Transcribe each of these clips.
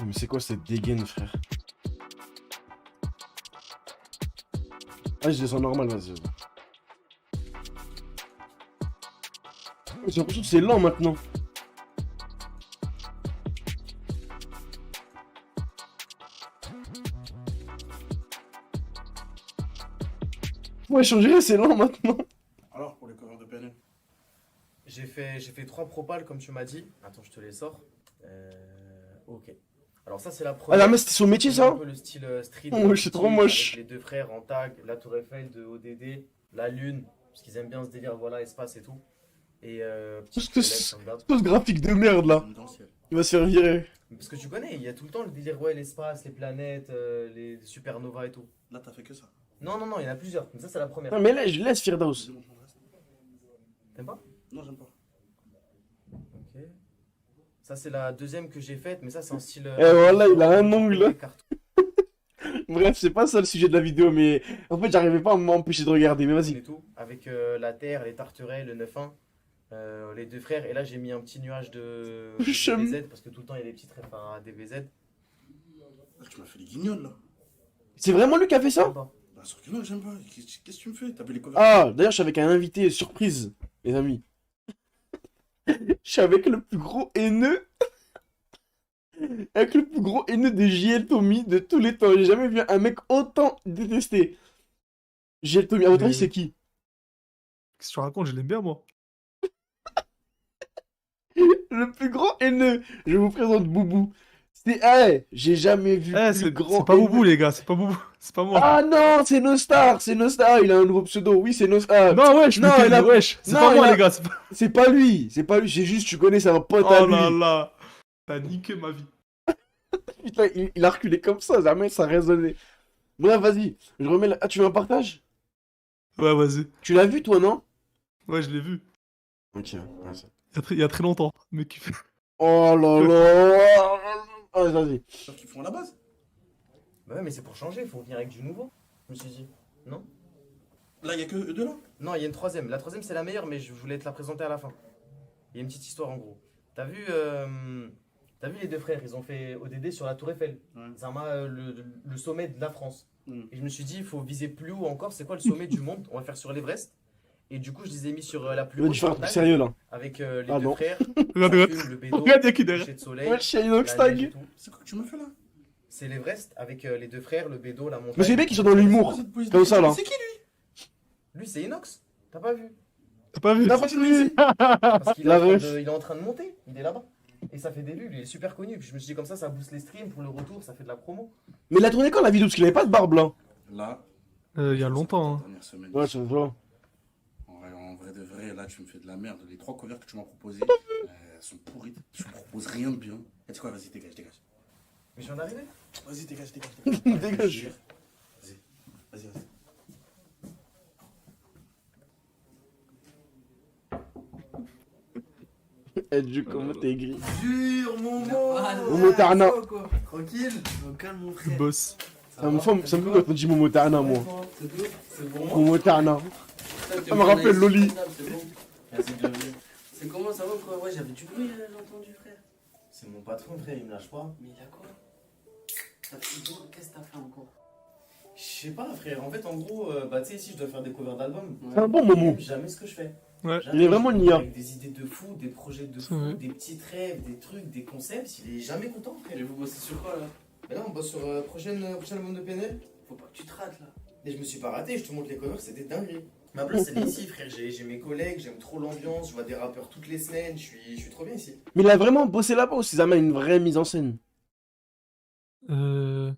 Mais c'est quoi cette dégaine, frère? Ah, je descends normal, vas-y. J'ai l'impression que c'est lent maintenant. Ouais, changer, c'est lent maintenant. Alors, pour les covers de PNL. J'ai fait 3 propales comme tu m'as dit. Attends, je te les sors. Ok. Alors ça c'est la Ah, première. la meuf, c'était son métier, C'est ça? un peu le style street. Oh, c'est trop moche. Avec les deux frères en tag, la Tour Eiffel de ODD, la Lune, parce qu'ils aiment bien ce délire, voilà, espace et tout. Et petit squelette, comme d'hab. Ce graphique de merde, là. Présidentiel. Il va se faire virer. Parce que tu connais, il y a tout le temps le délire, ouais, l'espace, les planètes, les supernovas et tout. Là, t'as fait que ça. Non, non, non, il y en a plusieurs. Mais ça c'est la première. Non, mais là, je laisse Firdaus. Démontre-moi le reste. T'aimes pas? Non, j'aime pas. Ok. Ça c'est la deuxième que j'ai faite, mais ça c'est en style. Eh, voilà, il a un ongle. des cartons. Bref, c'est pas ça le sujet de la vidéo, mais en fait, j'arrivais pas à m'empêcher de regarder. Mais vas-y. Et tout, avec la Terre, les Tarterets, le 9-1, les deux frères. Et là, j'ai mis un petit nuage de Chum. DBZ parce que tout le temps il y a des petits traits à DBZ. Là, tu m'as fait les guignols, là. C'est vraiment lui qui a fait ça? J'aime pas. Bah, sûr que non, j'aime pas. Qu'est-ce que tu me fais? T'as vu les covers? Ah, d'ailleurs, je suis avec un invité surprise, les amis. Je suis avec le plus gros haineux. Avec le plus gros haineux de JL Tommy de tous les temps. J'ai jamais vu un mec autant détesté. JL Tommy, à votre avis, c'est qui? Qu'est-ce que tu racontes? Je l'aime bien, moi. Le plus grand haineux. Je vous présente Boubou. C'est. Eh, j'ai jamais vu Eh, plus c'est grand pas haineux. Boubou, les gars, c'est pas Boubou. C'est pas moi. Ah non, c'est Nostar, c'est Nostar. Il a un nouveau pseudo. Oui, c'est Nostar. Non, wesh, non, mais il a- wesh. C'est non, pas il moi, a- les gars. C'est pas... C'est pas lui. C'est pas lui. C'est juste, tu connais, c'est un pote à Oh lui. là là. T'as niqué ma vie. Putain, il a reculé comme ça. Jamais ça résonnait. Bref, vas-y. Je remets la... Ah, tu veux un partage? Ouais, vas-y. Tu l'as vu, toi, non? Ouais, je l'ai vu. Ok. Il y a très longtemps. Mais qui fait... Oh là là. Ah, vas-y. C'est sûr qu'ils font à la base. Bah ouais, mais c'est pour changer, il faut venir avec du nouveau. Je me suis dit. Non? Là, il y a que eux deux, là. Non, il y a une troisième. La troisième, c'est la meilleure, mais je voulais te la présenter à la fin. Il y a une petite histoire en gros. T'as vu les deux frères, ils ont fait ODD sur la Tour Eiffel. Ouais. Zama, le sommet de la France. Mm. Et je me suis dit, il faut viser plus haut encore. C'est quoi le sommet du monde? On va faire sur l'Everest. Et du coup, je les ai mis sur la plus Il va haute te faire un truc montagne, sérieux, là. avec les Ah deux non. frères. Regarde, Ça regarde. fume, le bédo, Regarde, il y a qui le derrière. coucher de soleil, Ouais, chez Inox la neige et Tag. tout. C'est quoi que tu m'as fait, là? C'est l'Everest avec les deux frères, le bédo, la montagne. Mais c'est bien qu'ils sont dans l'humour. Cette police Comme ça, là. C'est qui, lui? Lui, c'est Inox. T'as pas vu? T'as pas vu? T'as pas vu? Parce qu'il est, La en train ref. de- il est en train de monter. Il est là-bas. Et ça fait des vues. Lui, il est super connu. Puis je me suis dit, comme ça booste les streams pour le retour. Ça fait de la promo. Mais il a tourné quand la vidéo? Parce qu'il avait pas de barbe, là. Là. Il y a longtemps. Hein. Dernière semaine. Ouais, c'est ça. En vrai de vrai, là, tu me fais de la merde. Les 3 covers que tu m'as proposées, elles sont pourries. Je me propose rien de bien. Et tu sais quoi, vas-y, dégage, dégage. Mais je viens d'arriver. Vas-y, dégage, dégage. Dégage. Vas-y, vas-y, vas-y. Eh, du comment t'es gris. Jure, Momo. Momo Tarna. Tranquille. Calme, mon Le frère. boss. Ça me fait quand on dit Momo Tarna, moi. C'est tout. C'est pour moi. Momo Tarna. Ça me rappelle Loli. C'est bon. Merci, bienvenue. C'est comment ça va, frère? Ouais, j'avais du bruit, j'ai entendu, frère. C'est mon patron, frère. Il me lâche pas. Mais il a quoi? T'as fait quoi? Qu'est-ce que t'as fait encore? Je sais pas, frère. En fait, en gros, bah, tu sais, ici, je dois faire des covers d'albums. C'est un bon Momo. Jamais ce que je fais. Ouais. Jamais. Il est vraiment nia. Avec des idées de fou, des projets de fou, Ouais. des petits rêves, des trucs, des concepts. Il est jamais content, frère. Et vous bossez sur quoi, là? Mais là, on bosse sur prochain album de PNL. Faut pas que tu te rates, là. Et je me suis pas raté, je te montre les covers, c'était dingue. Ma place, elle est ici, frère. J'ai mes collègues, j'aime trop l'ambiance, je vois des rappeurs toutes les semaines, je suis trop bien ici. Mais il a vraiment bossé là-bas ou c'est jamais une vraie mise en scène? Je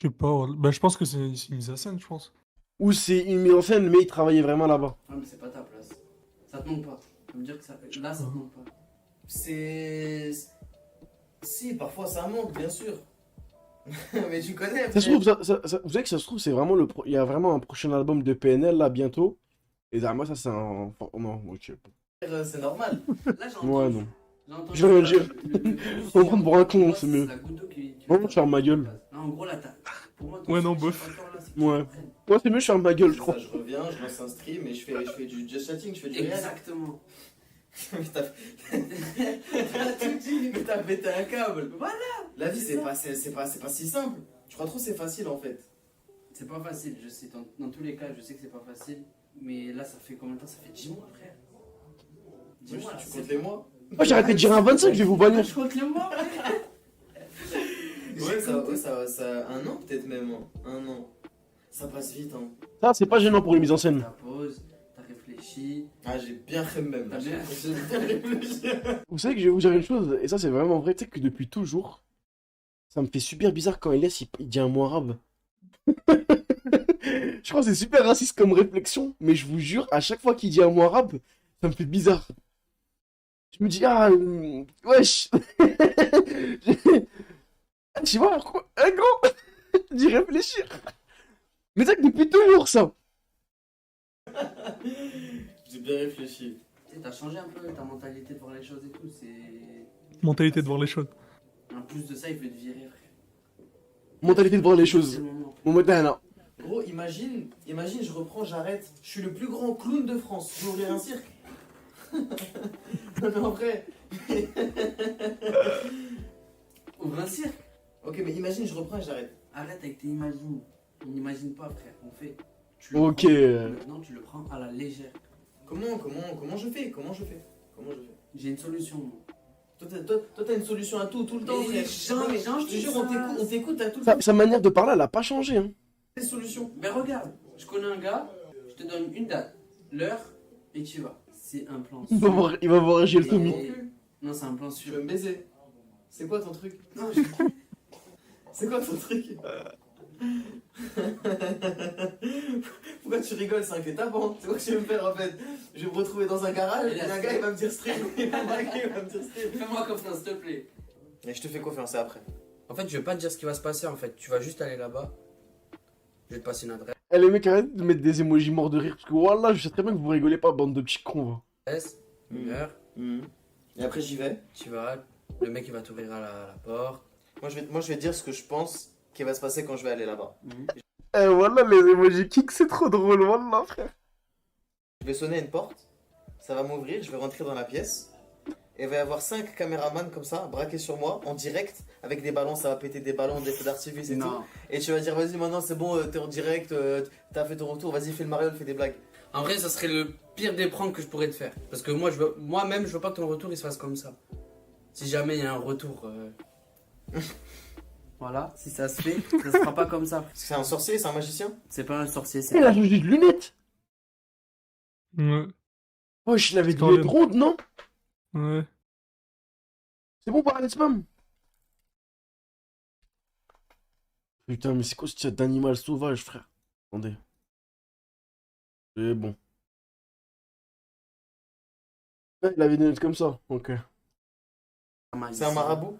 sais pas. Bah, je pense que c'est une mise à scène, je pense. Ou c'est une mise en scène, mais il travaillait vraiment là-bas? Ouais, mais c'est pas ta place. Ça te manque pas. Ça veut dire que ça... là, ça te manque pas. C'est. Si, parfois ça manque, bien sûr. Mais tu connais, Ça se trouve, vous savez que ça se trouve, c'est vraiment il y a vraiment un prochain album de PNL là bientôt. Et moi, ça c'est un. Non, ok. c'est normal. Là, j'ai entendu. Ouais, non. J'ai entendu. Je vais rien dire. On va prendre pour un con, Moi, c'est mieux. la goutte d'eau qui Vraiment, je ferme ma gueule. Non, en gros, là, t'as. Pour moi, ton Ouais, non, sujet, bof. c'est pas encore là, c'est que tu Ouais. comprennes. Ouais, c'est mieux, je ferme ma gueule, je Ça, crois. je reviens, je lance un stream et je fais du just chatting, je fais du réel. Exactement. Mais t'as tout dit. Mais t'as pété un câble. Voilà. La vie, c'est pas si simple. Je crois trop que c'est facile en fait. C'est pas facile, je sais. Dans tous les cas, je sais que c'est pas facile. Mais là, ça fait combien de temps? Ça fait 10 mois, frère. 10 mois, Tu comptes les mois? Moi, j'ai arrêté de dire un 25, je vais vous bannir. Je compte le mois, frère. Ça, un an peut-être même. Hein. Un an. Ça passe vite, hein. Ça, c'est pas gênant pour les mises en scène. T'as pause, t'as réfléchi. Ah, j'ai bien fait même. T'as bien- J'ai bien réfléchi. Vous savez que je vais vous dire une chose, et ça, c'est vraiment vrai, tu sais que depuis toujours, ça me fait super bizarre quand Elias, il dit un mot arabe. Je crois que c'est super raciste comme réflexion, mais je vous jure, à chaque fois qu'il dit un mot arabe, ça me fait bizarre. Je me dis, ah, wesh. Tu vois, quoi, un gros, d'y réfléchir. Mais c'est que depuis toujours, ça. J'ai bien réfléchi. Tu sais, t'as changé un peu ta mentalité de voir les choses et tout. C'est. Mentalité de voir les choses. En plus de ça, il veut te virer, frère. Mentalité de voir les C'est choses. le moment. Mon mot là. Gros, imagine, je reprends, j'arrête. Je suis le plus grand clown de France. Je vais ouvrir un cirque. Non, mais en vrai. Ouvre un cirque. Ok, mais imagine, je reprends et j'arrête. Arrête avec tes imagines. On n'imagine pas, frère. On fait. Tu le Ok. prends- Maintenant, tu le prends à la légère. Comment je fais J'ai une solution, moi. Toi, t'as une solution à tout le temps, Mais frère. Jean, Non, mais Jean, je te dis jure, ça. on t'écoute à tout le Sa, temps. sa manière de parler, elle a pas changé. Hein. Des solutions. Mais regarde, je connais un gars, je te donne une date, l'heure, et tu vas. C'est un plan Il va voir Et- Gilles Tommy. Non, c'est un plan Tu sûr. veux me baiser? C'est quoi ton truc? Non, C'est quoi ton truc? Pourquoi tu rigoles? C'est un guet-apens. C'est quoi que tu veux me faire en fait? Je vais me retrouver dans un garage et un gars il va me dire stream. Il va me dire stream. Fais-moi confiance, s'il te plaît. Et je te fais confiance, c'est après. En fait, je vais pas te dire ce qui va se passer, en fait. Tu vas juste aller là-bas. Je vais te passer une adresse. Eh, les mecs, arrêtez de mettre des emojis morts de rire. Parce que voilà, je sais très bien que vous rigolez pas, bande de petits cons. Va. Une heure, Et après j'y vais. tu vas. Le mec, il va t'ouvrir à la porte. Moi je vais dire ce que je pense qui va se passer quand je vais aller là-bas. Eh, voilà, les emojis kick, c'est trop drôle, voilà, frère. Je vais sonner à une porte. Ça va m'ouvrir, je vais rentrer dans la pièce. Et il va y avoir 5 caméramans comme ça, braqués sur moi, en direct, avec des ballons, ça va péter des ballons, des feux d'artifice et tout. Non. Et tu vas dire, vas-y, maintenant c'est bon, t'es en direct, t'as fait ton retour, vas-y, fais le mariole, fais des blagues. En vrai, ça serait le pire des pranks que je pourrais te faire. Parce que moi-même, je veux pas que ton retour il se fasse comme ça. Si jamais il y a un retour. Voilà, si ça se fait, ça sera pas comme ça. C'est un sorcier, c'est un magicien? C'est pas un sorcier, Eh, c'est. il a changé de lunettes. Ouais. Oh, je l'avais Quand dit même. ronde, non? Ouais. C'est bon, parler de spam. Putain, mais c'est quoi ce chat d'animal sauvage, frère? Attendez. C'est bon. Ouais, il avait des lunettes comme ça, ok. C'est un marabout?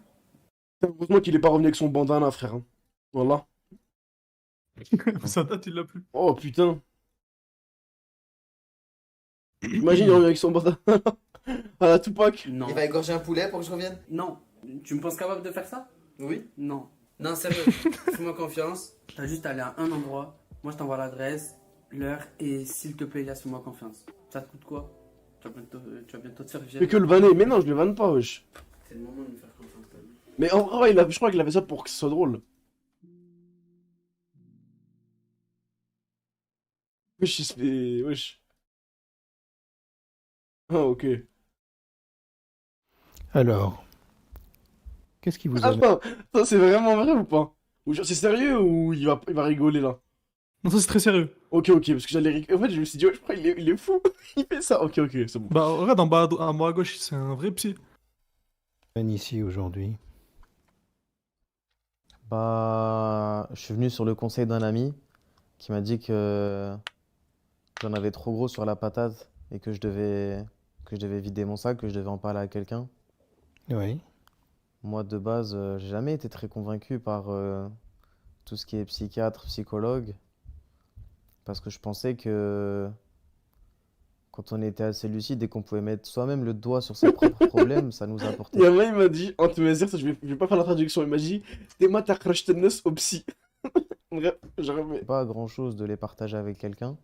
Heureusement qu'il est pas revenu avec son bandana, frère. Hein. Voilà. Ça date, il l'a plus. Oh putain. Imagine, il revient avec son bandana. À la Tupac. Non. Il va égorger un poulet pour que je revienne? Non. Tu me penses capable de faire ça? Oui. Non. Non, sérieux. Fais-moi confiance. T'as juste à aller à un endroit. Moi, je t'envoie l'adresse, l'heure, et s'il te plaît, Elias, fais-moi confiance. Ça te coûte quoi? Tu vas bientôt te faire Fais virer. que le vanner. Mais non, je le vanne pas, wesh. C'est le moment de me faire confiance, quand même. Mais en vrai, je crois qu'il avait ça pour que ce soit drôle. Wesh, il se fait... Wesh. Ah, ok. Alors, qu'est-ce qui vous Ah, amène? Attends, ça c'est vraiment vrai ou pas? Ou genre, c'est sérieux ou il va rigoler là? Non, ça c'est très sérieux. Ok, parce que j'allais rigoler. En fait, je me suis dit, ouais, je crois qu'il est fou. Il fait ça. Ok, c'est bon. Bah, regarde en bas à gauche, c'est un vrai psy. Ici aujourd'hui? Bah, je suis venu sur le conseil d'un ami qui m'a dit que j'en avais trop gros sur la patate et que je devais vider mon sac, que je devais en parler à quelqu'un. Oui. Moi, de base, j'ai jamais été très convaincu par tout ce qui est psychiatre, psychologue, parce que je pensais que quand on était assez lucide et qu'on pouvait mettre soi-même le doigt sur ses propres problèmes, ça nous apportait. Et il m'a dit, en te dire ça, je vais pas faire la traduction. Il m'a dit, t'es ma ta au psy. Bref, j'aurais aimé. Pas grand-chose de les partager avec quelqu'un,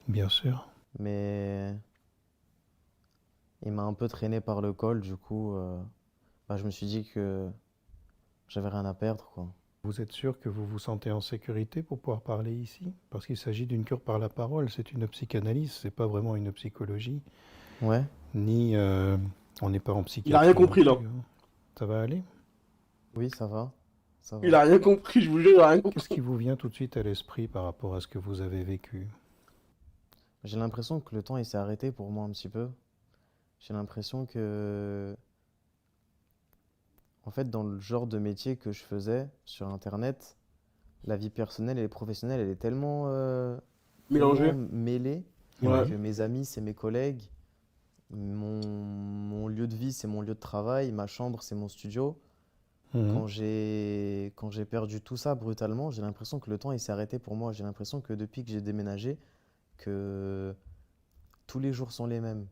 Bien sûr. mais il m'a un peu traîné par le col, du coup, bah, je me suis dit que j'avais rien à perdre, quoi. Vous êtes sûr que vous vous sentez en sécurité pour pouvoir parler ici? Parce qu'il s'agit d'une cure par la parole, c'est une psychanalyse, c'est pas vraiment une psychologie, Ouais, ni on n'est pas en Il a psychiatrie rien non compris là. plus, hein. Ça va aller? oui, ça va. Ça Il va. a rien compris, je vous jure, il a rien Qu'est-ce compris. qui vous vient tout de suite à l'esprit par rapport à ce que vous avez vécu? J'ai l'impression que le temps il s'est arrêté pour moi un petit peu. J'ai l'impression que, en fait, dans le genre de métier que je faisais sur Internet, la vie personnelle et professionnelle, elle est Mélangé. tellement mêlée Ouais. que mes amis, c'est mes collègues, mon lieu de vie, c'est mon lieu de travail, ma chambre, c'est mon studio. Mhm. Quand j'ai perdu tout ça brutalement, j'ai l'impression que le temps il s'est arrêté pour moi. J'ai l'impression que depuis que j'ai déménagé, que tous les jours sont les mêmes.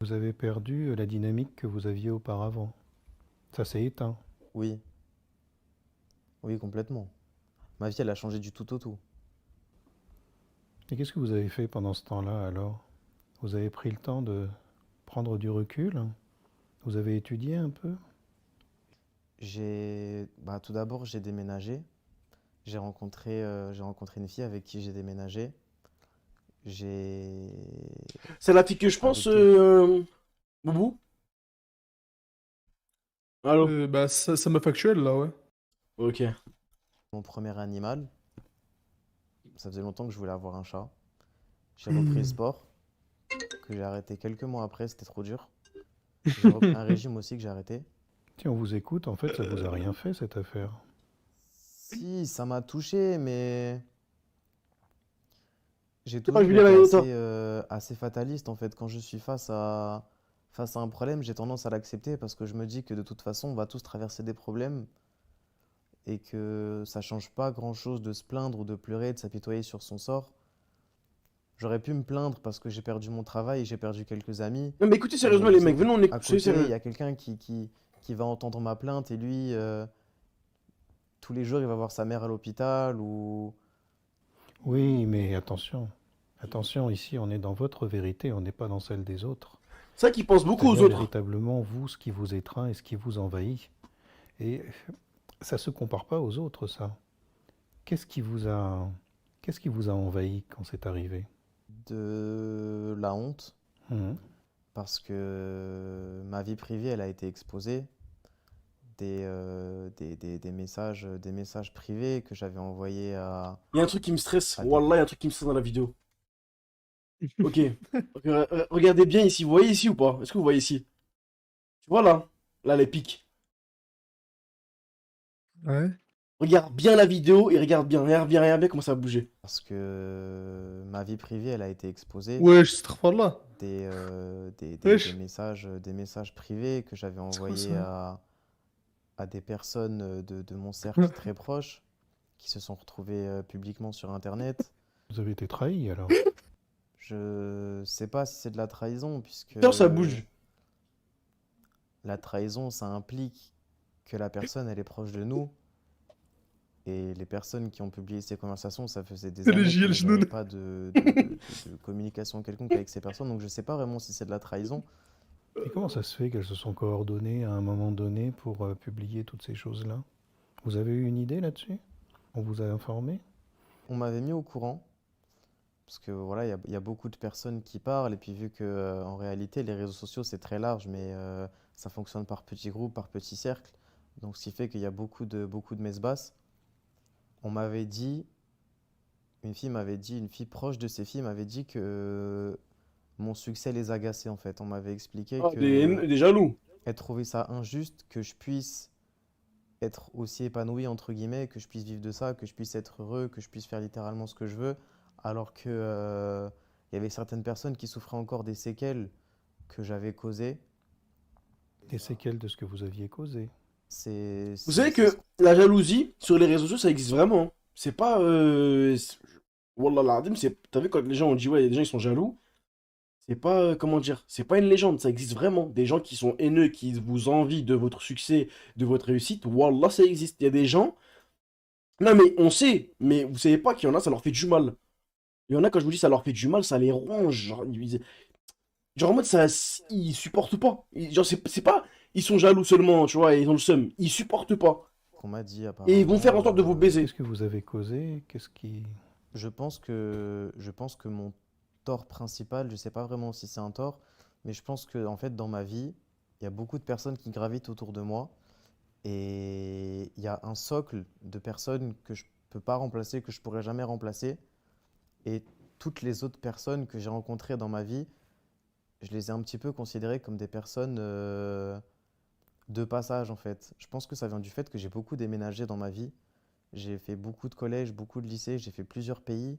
Vous avez perdu la dynamique que vous aviez auparavant. Ça s'est éteint. Oui, oui, complètement. Ma vie, elle a changé du tout au tout. Et qu'est-ce que vous avez fait pendant ce temps-là alors? Vous avez pris le temps de prendre du recul? Vous avez étudié un peu? Bah, tout d'abord, j'ai déménagé. J'ai rencontré une fille avec qui j'ai déménagé. J'ai C'est la fille que je pense, arrêté. Boubou? Allô? Bah, ça m'a factuel, là, ouais. Ok. Mon premier animal. Ça faisait longtemps que je voulais avoir un chat. J'ai repris le sport, que j'ai arrêté quelques mois après, c'était trop dur. J'ai repris un régime aussi que j'ai arrêté. Si on vous écoute, en fait, ça vous a rien fait cette affaire. Si, ça m'a touché, mais j'ai C'est pas toujours Julien été Magnéto. assez fataliste en fait. Quand je suis face à un problème, j'ai tendance à l'accepter parce que je me dis que de toute façon, on va tous traverser des problèmes et que ça change pas grand-chose de se plaindre ou de pleurer, de s'apitoyer sur son sort. J'aurais pu me plaindre parce que j'ai perdu mon travail, j'ai perdu quelques amis, Non mais écoutez mais sérieusement je les sais mecs, venez on qu'à écoute, soyez côté, il y sérieux. a quelqu'un qui va entendre ma plainte et lui, tous les jours, il va voir sa mère à l'hôpital ou... Oui, mais attention. Attention, ici, on est dans votre vérité, on n'est pas dans celle des autres. C'est vrai qu'ils pensent beaucoup aux C'est-à-dire autres. véritablement vous, ce qui vous étreint et ce qui vous envahit. Et ça se compare pas aux autres, ça. Qu'est-ce qui vous a envahi quand c'est arrivé? de la honte Mhm. parce que ma vie privée, elle a été exposée. Des messages privés que j'avais envoyés Il y a un truc qui me stresse. à des... Wallah, il y a un truc qui me stresse dans la vidéo. Ok. Ok, regardez bien ici. Vous voyez ici ou pas? Est-ce que vous voyez ici? Tu vois là? Là, les pics. Ouais. Regarde bien la vidéo et regarde bien comment ça va bouger. Parce que ma vie privée, elle a été exposée. Wesh, astaghfirullah. Wesh, Des messages privés que j'avais c'est quoi envoyés ça? à des personnes de mon cercle très proche qui se sont retrouvées publiquement sur Internet. Vous avez été trahi alors. Je sais pas si c'est de la trahison, puisque D'ailleurs, ça bouge. la trahison, ça implique que la personne, elle est proche de nous. Et les personnes qui ont publié ces conversations, ça faisait des C'est les années JL que j'avais Jnoun. pas de communication quelconque avec ces personnes, donc je sais pas vraiment si c'est de la trahison. Et comment ça se fait qu'elles se sont coordonnées à un moment donné pour publier toutes ces choses-là? Vous avez eu une idée là-dessus? On vous a informé? On m'avait mis au courant, parce que voilà, il y a beaucoup de personnes qui parlent, et puis vu que en réalité, les réseaux sociaux, c'est très large, mais ça fonctionne par petits groupes, par petits cercles, donc ce qui fait qu'il y a beaucoup de messes basses. On m'avait dit, une fille proche de ces filles m'avait dit que mon succès les agaçait en fait. On m'avait expliqué Ah, que des jaloux. elle trouvait ça injuste que je puisse être aussi épanoui entre guillemets, que je puisse vivre de ça, que je puisse être heureux, que je puisse faire littéralement ce que je veux, alors que il y avait certaines personnes qui souffraient encore des séquelles que j'avais causées. Des séquelles de ce que vous aviez causé. Vous savez que la jalousie sur les réseaux sociaux, ça existe vraiment. Hein. C'est pas. Wallah l'azim, t'as vu quand les gens ont dit ouais, les gens ils sont jaloux. C'est pas. Comment dire? C'est pas une légende, ça existe vraiment. Des gens qui sont haineux, qui vous envient de votre succès, de votre réussite. Wallah, ça existe. Il y a des gens. Non, mais on sait. Mais vous savez pas qu'il y en a, ça leur fait du mal. Il y en a, quand je vous dis ça leur fait du mal, ça les ronge. Genre en mode, ça, ils supportent pas. Genre, c'est pas. ils sont jaloux seulement, tu vois, et ils ont le seum. Ils supportent pas. qu'on m'a dit Et ils vont faire en apparemment. sorte de vous baiser. Qu'est-ce que vous avez causé? Qu'est-ce qui... Je pense que mon tort principal, je sais pas vraiment si c'est un tort, mais je pense que en fait dans ma vie, il y a beaucoup de personnes qui gravitent autour de moi et il y a un socle de personnes que je peux pas remplacer, que je pourrais jamais remplacer et toutes les autres personnes que j'ai rencontrées dans ma vie, je les ai un petit peu considérées comme des personnes de passage en fait. Je pense que ça vient du fait que j'ai beaucoup déménagé dans ma vie. J'ai fait beaucoup de collèges, beaucoup de lycées, j'ai fait plusieurs pays.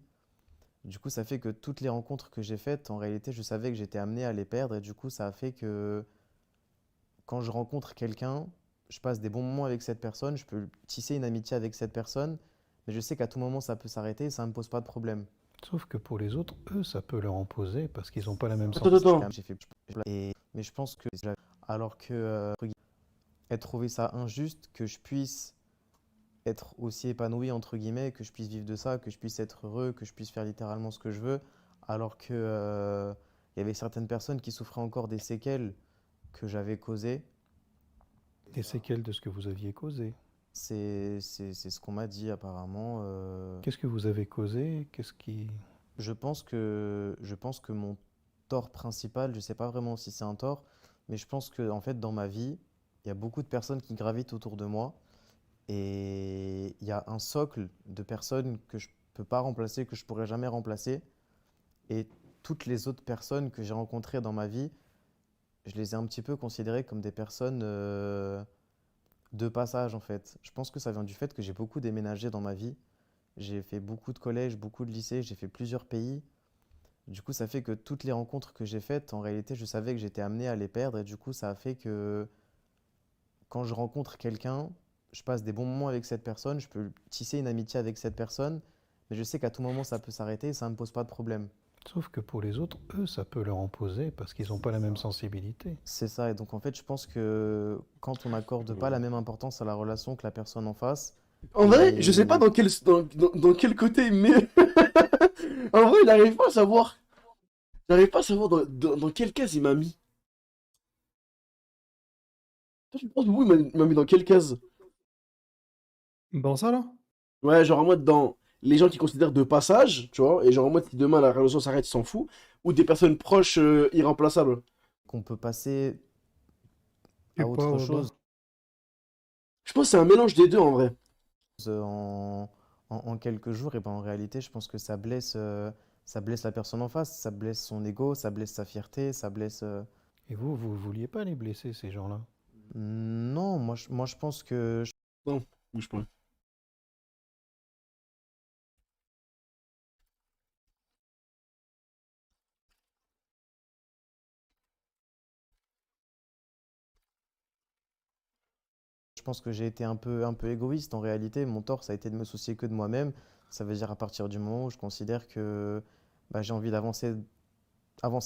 Du coup, ça fait que toutes les rencontres que j'ai faites, en réalité, je savais que j'étais amené à les perdre. Et du coup, ça a fait que quand je rencontre quelqu'un, je passe des bons moments avec cette personne, je peux tisser une amitié avec cette personne, mais je sais qu'à tout moment, ça peut s'arrêter et ça ne me pose pas de problème. Sauf que pour les autres, eux, ça peut leur en poser parce qu'ils n'ont pas la même Attends, attends. J'ai fait... Mais je pense que... Alors que... elle trouvait ça injuste que je puisse être aussi épanoui, entre guillemets, que je puisse vivre de ça, que je puisse être heureux, que je puisse faire littéralement ce que je veux, alors que, il y avait certaines personnes qui souffraient encore des séquelles que j'avais causées. Des séquelles de ce que vous aviez causé. C'est ce qu'on m'a dit apparemment. Qu'est-ce que vous avez causé? Qu'est-ce qui... Je pense que mon tort principal, je sais pas vraiment si c'est un tort, mais je pense que en fait dans ma vie, il y a beaucoup de personnes qui gravitent autour de moi et il y a un socle de personnes que je peux pas remplacer, que je pourrais jamais remplacer et toutes les autres personnes que j'ai rencontrées dans ma vie, je les ai un petit peu considérées comme des personnes de passage en fait. Je pense que ça vient du fait que j'ai beaucoup déménagé dans ma vie. J'ai fait beaucoup de collèges, beaucoup de lycées, j'ai fait plusieurs pays. Du coup, ça fait que toutes les rencontres que j'ai faites, en réalité, je savais que j'étais amené à les perdre. Et du coup, ça a fait que quand je rencontre quelqu'un, je passe des bons moments avec cette personne, je peux tisser une amitié avec cette personne, mais je sais qu'à tout moment, ça peut s'arrêter et ça ne me pose pas de problème. Sauf que pour les autres, eux, ça peut leur en poser parce qu'ils n'ont pas la même sensibilité. C'est ça. Et donc, en fait, je pense que quand on n'accorde pas la même importance à la relation que la personne en face, En vrai, je sais pas et dans quel côté, mais en vrai, il arrive pas à savoir. J'arrive pas à savoir dans quelle case il m'a mis. Toi, tu penses, vous, il m'a mis dans quelle case? Dans ça, là? Ouais, genre en mode dans les gens qui considèrent de passage, tu vois, et genre en mode si demain la relation s'arrête, ils s'en fout, ou des personnes proches irremplaçables. qu'on peut passer Et à pas autre au bas. chose Je pense que c'est un mélange des deux en vrai. en quelques jours, et ben en réalité, je pense que ça blesse la personne en face, ça blesse son ego, ça blesse sa fierté, ça blesse. Et vous vouliez pas les blesser, ces gens-là? Non, moi je pense que Non, bouge pas. je pense que j'ai été un peu égoïste en réalité. Mon tort, ça a été de me soucier que de moi-même. Ça veut dire à partir du moment où je considère que bah, j'ai envie avancer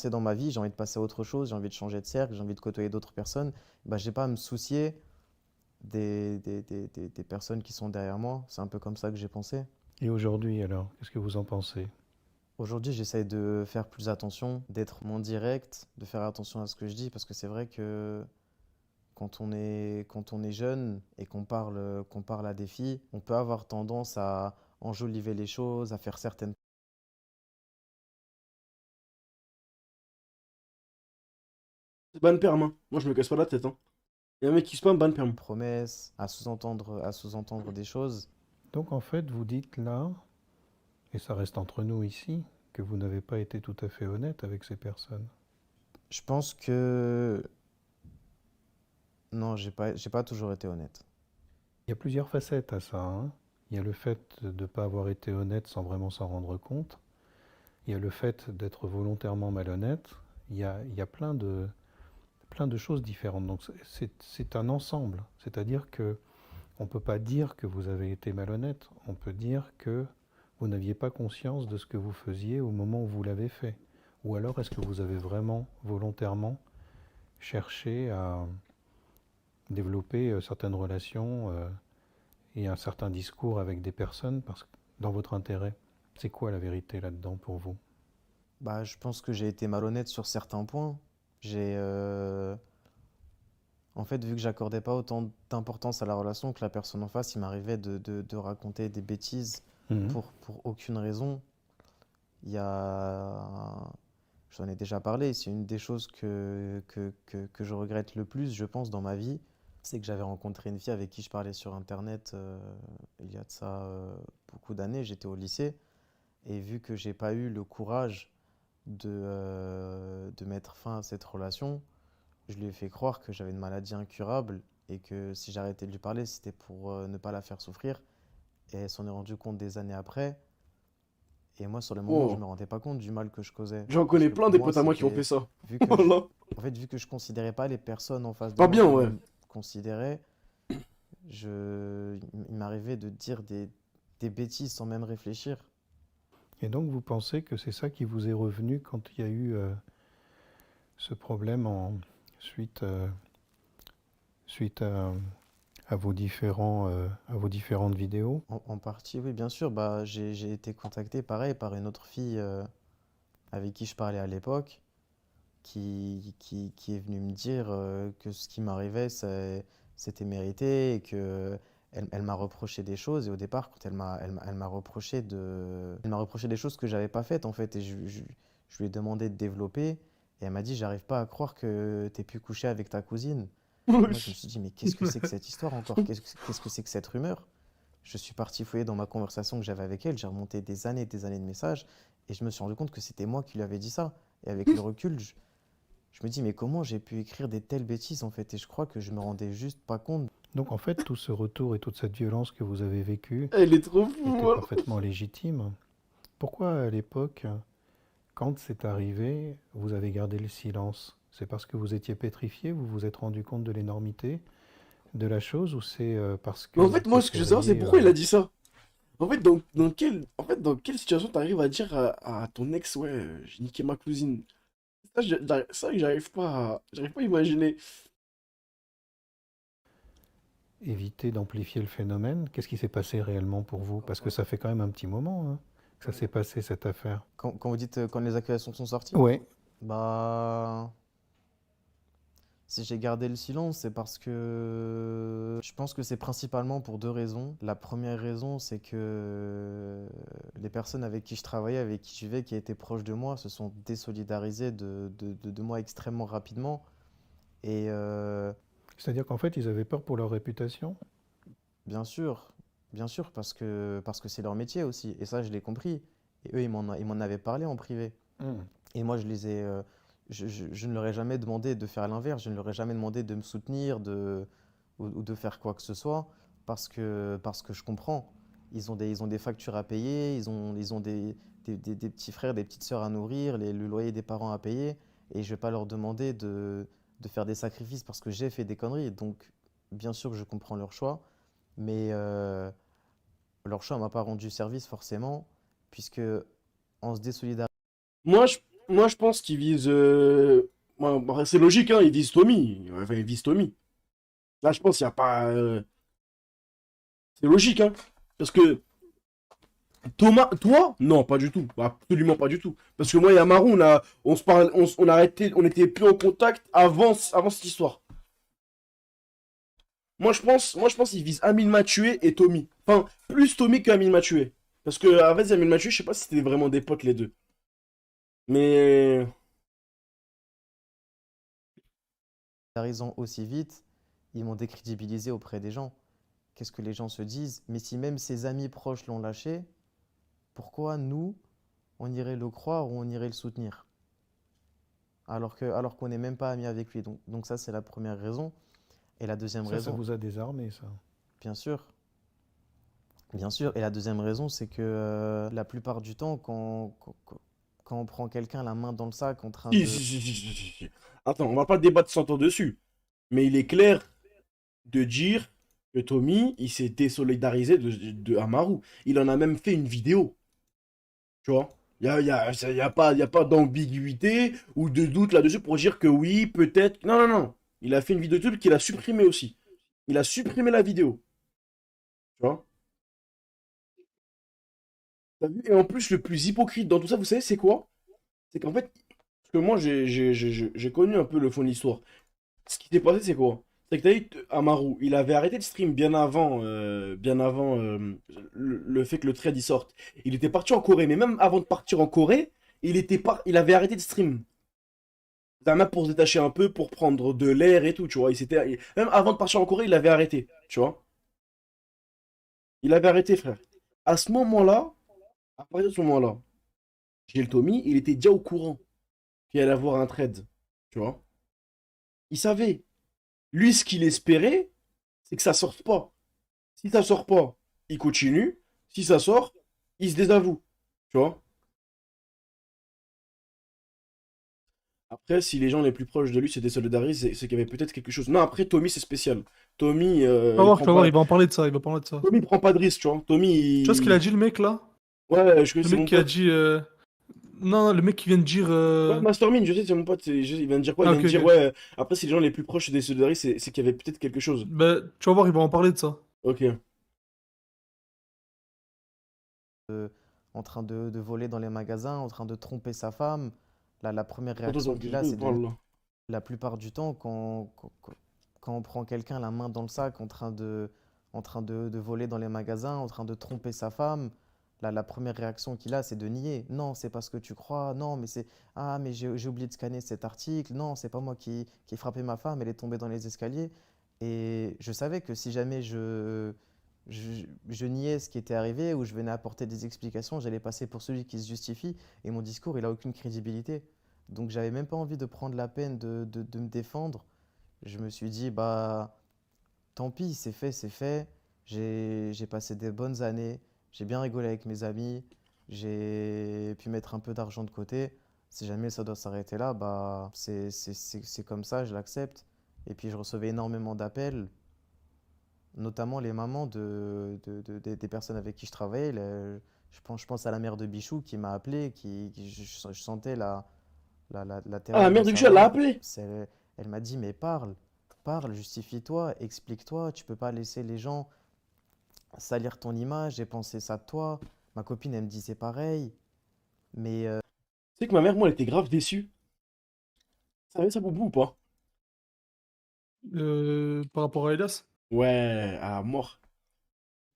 dans ma vie, j'ai envie de passer à autre chose, j'ai envie de changer de cercle, j'ai envie de côtoyer d'autres personnes, bah, j'ai pas à me soucier des personnes qui sont derrière moi. C'est un peu comme ça que j'ai pensé. Et aujourd'hui, alors, qu'est-ce que vous en pensez? Aujourd'hui, j'essaye de faire plus attention, d'être moins direct, de faire attention à ce que je dis, parce que c'est vrai que quand on est jeune et qu'on parle à des filles, on peut avoir tendance à enjoliver les choses, à faire certaines C'est ban perm, hein. Moi je me casse pas la tête, hein. Y'a un mec qui spam ban perm. promesses, à sous-entendre des choses. Donc en fait, vous dites là, et ça reste entre nous ici, que vous n'avez pas été tout à fait honnête avec ces personnes. Je pense que non, j'ai pas toujours été honnête. Il y a plusieurs facettes à ça, hein. Il y a le fait de ne pas avoir été honnête sans vraiment s'en rendre compte. Il y a le fait d'être volontairement malhonnête. Il y a plein de choses différentes. Donc c'est un ensemble. C'est-à-dire que on ne peut pas dire que vous avez été malhonnête. On peut dire que vous n'aviez pas conscience de ce que vous faisiez au moment où vous l'avez fait. Ou alors est-ce que vous avez vraiment volontairement cherché à développer certaines relations et un certain discours avec des personnes parce que dans votre intérêt. C'est quoi la vérité là-dedans pour vous? Bah, je pense que j'ai été malhonnête sur certains points. J'ai En fait, vu que j'accordais pas autant d'importance à la relation que la personne en face, il m'arrivait de raconter des bêtises Mhm. pour aucune raison. Il y a... J'en ai déjà parlé, c'est une des choses que je regrette le plus, je pense, dans ma vie. C'est que j'avais rencontré une fille avec qui je parlais sur Internet il y a de ça beaucoup d'années, j'étais au lycée. Et vu que j'ai pas eu le courage de mettre fin à cette relation, je lui ai fait croire que j'avais une maladie incurable et que si j'arrêtais de lui parler, c'était pour ne pas la faire souffrir. Et elle s'en est rendue compte des années après. Et moi, sur le moment, je Oh, me rendais pas compte du mal que je causais. j'en Parce connais que plein pour des moi, potes à moi qui ont fait c'était... ça. Vu que je... Voilà. En fait, vu que je considérais pas les personnes en face de Pas moi bien, comme ouais. elles me considéraient, il m'arrivait de dire des bêtises sans même réfléchir. Et donc vous pensez que c'est ça qui vous est revenu quand il y a eu ce problème suite, suite à vos différentes vidéos? En partie, oui, bien sûr. Bah, j'ai été contacté, pareil, par une autre fille avec qui je parlais à l'époque, qui est venue me dire que ce qui m'arrivait, c'était mérité et que elle m'a reproché des choses. Et au départ, quand elle m'a reproché elle m'a reproché des choses que j'avais pas faites, en fait. Et je lui ai demandé de développer. Et elle m'a dit, j'arrive pas à croire que tu aies pu coucher avec ta cousine. Et moi, je me suis dit, mais qu'est-ce que c'est que cette histoire encore? Qu'est-ce que c'est que cette rumeur? Je suis parti fouiller dans ma conversation que j'avais avec elle, j'ai remonté des années de messages, et je me suis rendu compte que c'était moi qui lui avais dit ça. Et avec le recul, je me dis, mais comment j'ai pu écrire des telles bêtises en fait? Et je crois que je me rendais juste pas compte. Donc en fait, tout ce retour et toute cette violence que vous avez vécue Elle est trop fou, était voilà. parfaitement légitime. Pourquoi à l'époque, quand c'est arrivé, vous avez gardé le silence? C'est parce que vous étiez pétrifié, vous vous êtes rendu compte de l'énormité de la chose, ou c'est parce que Mais en vous fait, moi, ce que je veux savoir, c'est préfériez pourquoi il a dit ça. En fait, dans quelle situation t'arrives à dire à ton ex, ouais, j'ai niqué ma cousine? Ça, j'arrive pas à imaginer. éviter d'amplifier le phénomène? Qu'est-ce qui s'est passé réellement pour vous? Parce que ça fait quand même un petit moment hein, que ça s'est passé, cette affaire. Quand vous dites quand les accusations sont sorties, Ouais. bah si j'ai gardé le silence, c'est parce que je pense que c'est principalement pour deux raisons. La première raison, c'est que les personnes avec qui je travaillais, avec qui je vivais, qui étaient proches de moi, se sont désolidarisées de moi extrêmement rapidement. Et C'est-à-dire qu'en fait, ils avaient peur pour leur réputation? bien sûr, parce que c'est leur métier aussi. Et ça, je l'ai compris. Et eux, ils m'en avaient parlé en privé. Hmm. Et moi, je ne leur ai jamais demandé de faire l'inverse. Je ne leur ai jamais demandé de me soutenir ou de faire quoi que ce soit parce que je comprends. Ils ont des factures à payer, ils ont des petits frères, des petites sœurs à nourrir, le loyer des parents à payer. Et je ne vais pas leur demander de faire des sacrifices parce que j'ai fait des conneries. Donc, bien sûr que je comprends leur choix, mais leur choix ne m'a pas rendu service forcément, puisque en se désolidarisant, Moi, je, moi, je pense qu'il vise. Bah, c'est logique, hein, il vise Tommy. Enfin, il vise Tommy. Là, je pense qu'il n'y a pas. C'est logique, hein. Parce que Thomas, toi? Non, pas du tout. Absolument pas du tout. Parce que moi et Amaru, on se parle, on a arrêté, on était plus en contact avant cette histoire. Moi, je pense qu'il vise Amine Mathieu et Tommy. Enfin, plus Tommy que Amine Mathieu. Parce que avec Amine Mathieu, je sais pas si c'était vraiment des potes les deux. Mais. aussi vite, ils m'ont décrédibilisé auprès des gens. Qu'est-ce que les gens se disent? Mais si même ses amis proches l'ont lâché, pourquoi nous, on irait le croire ou on irait le soutenir? Alors qu'on n'est même pas amis avec lui. Donc ça, c'est la première raison. Et la deuxième Ça raison, vous a désarmé, ça. bien sûr, bien sûr. Et la deuxième raison, c'est que la plupart du temps, quand on prend quelqu'un la main dans le sac en train Si, de... si, si, si, si, si, si. Attends, on va pas débattre 100 ans dessus. Mais il est clair de dire que Tommy, il s'est désolidarisé de Amaru. Il en a même fait une vidéo. Tu vois? Y a pas d'ambiguïté ou de doute là-dessus pour dire que oui, peut-être. Non, non, non. Il a fait une vidéo YouTube qu'il a supprimée aussi. Il a supprimé la vidéo. Tu vois? T'as vu? Et en plus, le plus hypocrite dans tout ça, vous savez, c'est quoi? C'est qu'en fait, parce que moi, j'ai connu un peu le fond de l'histoire. Ce qui s'est passé, c'est quoi? C'est que t'as dit, Amaru, il avait arrêté de stream bien avant le fait que le trade il sorte. Il était parti en Corée, mais même avant de partir en Corée, il avait arrêté de stream. Même pour se détacher un peu, pour prendre de l'air et tout, tu vois. Même avant de partir en Corée, il avait arrêté, tu vois. Il avait arrêté, frère. À ce moment-là, à partir de ce moment-là, chez le Tommy, il était déjà au courant qu'il allait avoir un trade, tu vois. Il savait. Lui, ce qu'il espérait, c'est que ça sorte pas. Si ça sort pas, il continue. Si ça sort, il se désavoue, tu vois. Après, si les gens les plus proches de lui s'étaient solidarisés, c'est qu'il y avait peut-être quelque chose. Non, après, Tommy, c'est spécial. Tommy, Tu vas voir, il va en parler de ça, il va parler de ça. Tommy prend pas de risque, tu vois. Tu vois ce qu'il a dit, le mec, là? Ouais, Le c'est mec mon qui a pote. dit... Non, non, le mec qui vient de dire... Ouais, Mastermind, je sais, c'est mon pote. Il vient de dire quoi? Il Ah, vient ok, de dire, ok. ouais, après, si les gens les plus proches des solidarisés, c'est qu'il y avait peut-être quelque chose. Bah, tu vas voir, il va en parler de ça. Ok. En train de voler dans les magasins, en train de tromper sa femme. La première Attends, réaction attends, qu'il de a, quoi il c'est de parle là? la plupart du temps, quand on prend quelqu'un la main dans le sac en train de voler dans les magasins, en train de tromper sa femme, la première réaction qu'il a, c'est de nier. Non, c'est pas ce que tu crois. Non, mais c'est... Ah, mais j'ai oublié de scanner cet article. Non, c'est pas moi qui ai frappé ma femme, elle est tombée dans les escaliers. Et je savais que si jamais je niais ce qui était arrivé ou je venais apporter des explications, j'allais passer pour celui qui se justifie et mon discours, il a aucune crédibilité. Donc j'avais même pas envie de prendre la peine de me défendre. Je me suis dit, bah tant pis, c'est fait, c'est fait. J'ai passé des bonnes années, j'ai bien rigolé avec mes amis, j'ai pu mettre un peu d'argent de côté. Si jamais ça doit s'arrêter là, bah c'est comme ça, je l'accepte. Et puis je recevais énormément d'appels, notamment les mamans des personnes avec qui je travaillais. Je pense à la mère de Bichou qui m'a appelé, je sentais la Ah, la terreur mère dans de sa Michel l'a voix. appelé. Elle m'a dit, mais parle, justifie-toi, explique-toi, tu peux pas laisser les gens salir ton image et penser ça de toi. Ma copine, elle me disait pareil, mais Tu sais que ma mère, moi, elle était grave déçue. Ça savais ça, Boubou, ou pas? Par rapport à Elias. Ouais, à mort.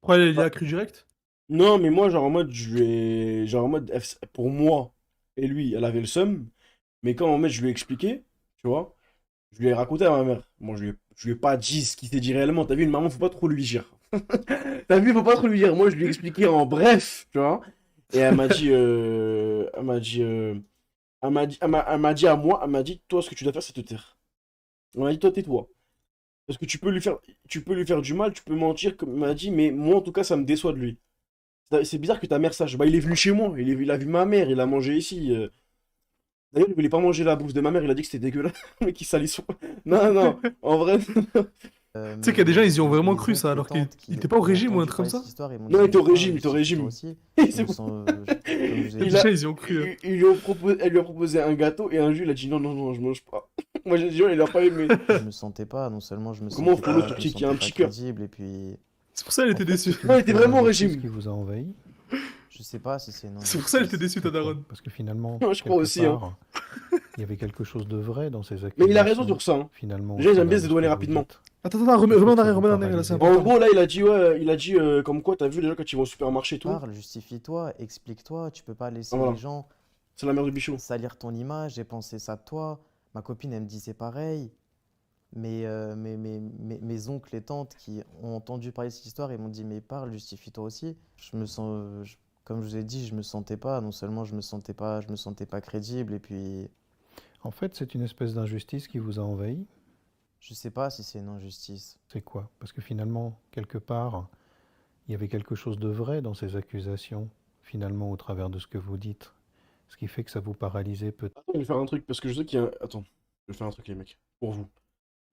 Pourquoi il y a cru direct? Non, mais moi, genre en mode, genre en mode, pour moi et lui, elle avait le seum. Mais quand en mode, je lui ai expliqué, tu vois, je lui ai raconté à ma mère. Moi, je lui ai pas dit ce qu'il s'est dit réellement. T'as vu, une maman, faut pas trop lui dire. T'as vu, faut pas trop lui dire. Moi, je lui ai expliqué en bref, tu vois. Et elle m'a dit à moi, elle m'a dit, toi, ce que tu dois faire, c'est te taire. On m'a dit, toi, tais-toi. Parce que tu peux lui faire du mal, tu peux mentir, comme elle m'a dit, mais moi, en tout cas, ça me déçoit de lui. C'est bizarre que ta mère sache. Bah, il est venu chez moi, il a vu ma mère, il a mangé ici. D'ailleurs, il voulait pas manger la bouffe de ma mère, il a dit que c'était dégueulasse, mais qu'il salisse son... Non, non, en vrai... Tu sais qu'il y a des gens, ils y ont vraiment mes cru oncles ça, et alors qu'il tantes qui était pas au ont régime ou un entendu truc comme parler de ça. cette histoire, ils m'ont Non, dit, il était au mais parle, régime, il était au justifie-toi régime. aussi. Je C'est me bon. sens, comme je vous ai Il dit, a... Déjà, ils y ont cru, hein. Elle lui a proposé un gâteau et un jus, il a dit non, non, non, je mange pas. Moi, j'ai dit, il a pas aimé. je me sentais pas, non seulement je me Comment sentais follow pas, ton je me petit qui a un sentais pas petit cœur? crédible, et puis C'est pour ça qu'elle En était fait, déçue. c'est une Non, il était espèce vraiment au d'injustice régime. qui vous a envahi. je sais pas si c'est une C'est pour ça qu'elle était injustice. déçue, ta Pourquoi? daronne. Parce que finalement, Non, je crois quelque aussi, hein. part, il y avait quelque chose de vrai dans ces Mais il a raison accusations, sur ça, hein. finalement, au Les gens, ils aiment bien travers se de ce dédouaner que vous rapidement. dites. Attends, attends, Le fait remets en que ça arrière, vous remets en arrière, là, c'est paralysait. En important. gros, là, il a dit comme quoi, t'as vu les gens quand ils vont au supermarché et tout? Parle, justifie-toi, explique-toi, tu peux pas Ah, laisser voilà, les gens c'est la mère de Bichot. salir ton image et penser ça de toi. Ma copine, elle me disait pareil. Mais mes oncles et tantes qui ont entendu parler de cette histoire, ils m'ont dit, mais parle, justifie-toi aussi. Comme je vous ai dit, je me sentais pas, non seulement je me sentais pas crédible, et puis En fait, c'est une espèce d'injustice qui vous a envahi. je sais pas si c'est une injustice. C'est quoi? Parce que finalement, quelque part, il y avait quelque chose de vrai dans ces accusations, finalement, au travers de ce que vous dites. Ce qui fait que ça vous paralysait peut-être. Attends, je vais faire un truc, parce que je sais qu'il y a... Attends, je vais faire un truc, les mecs, pour vous.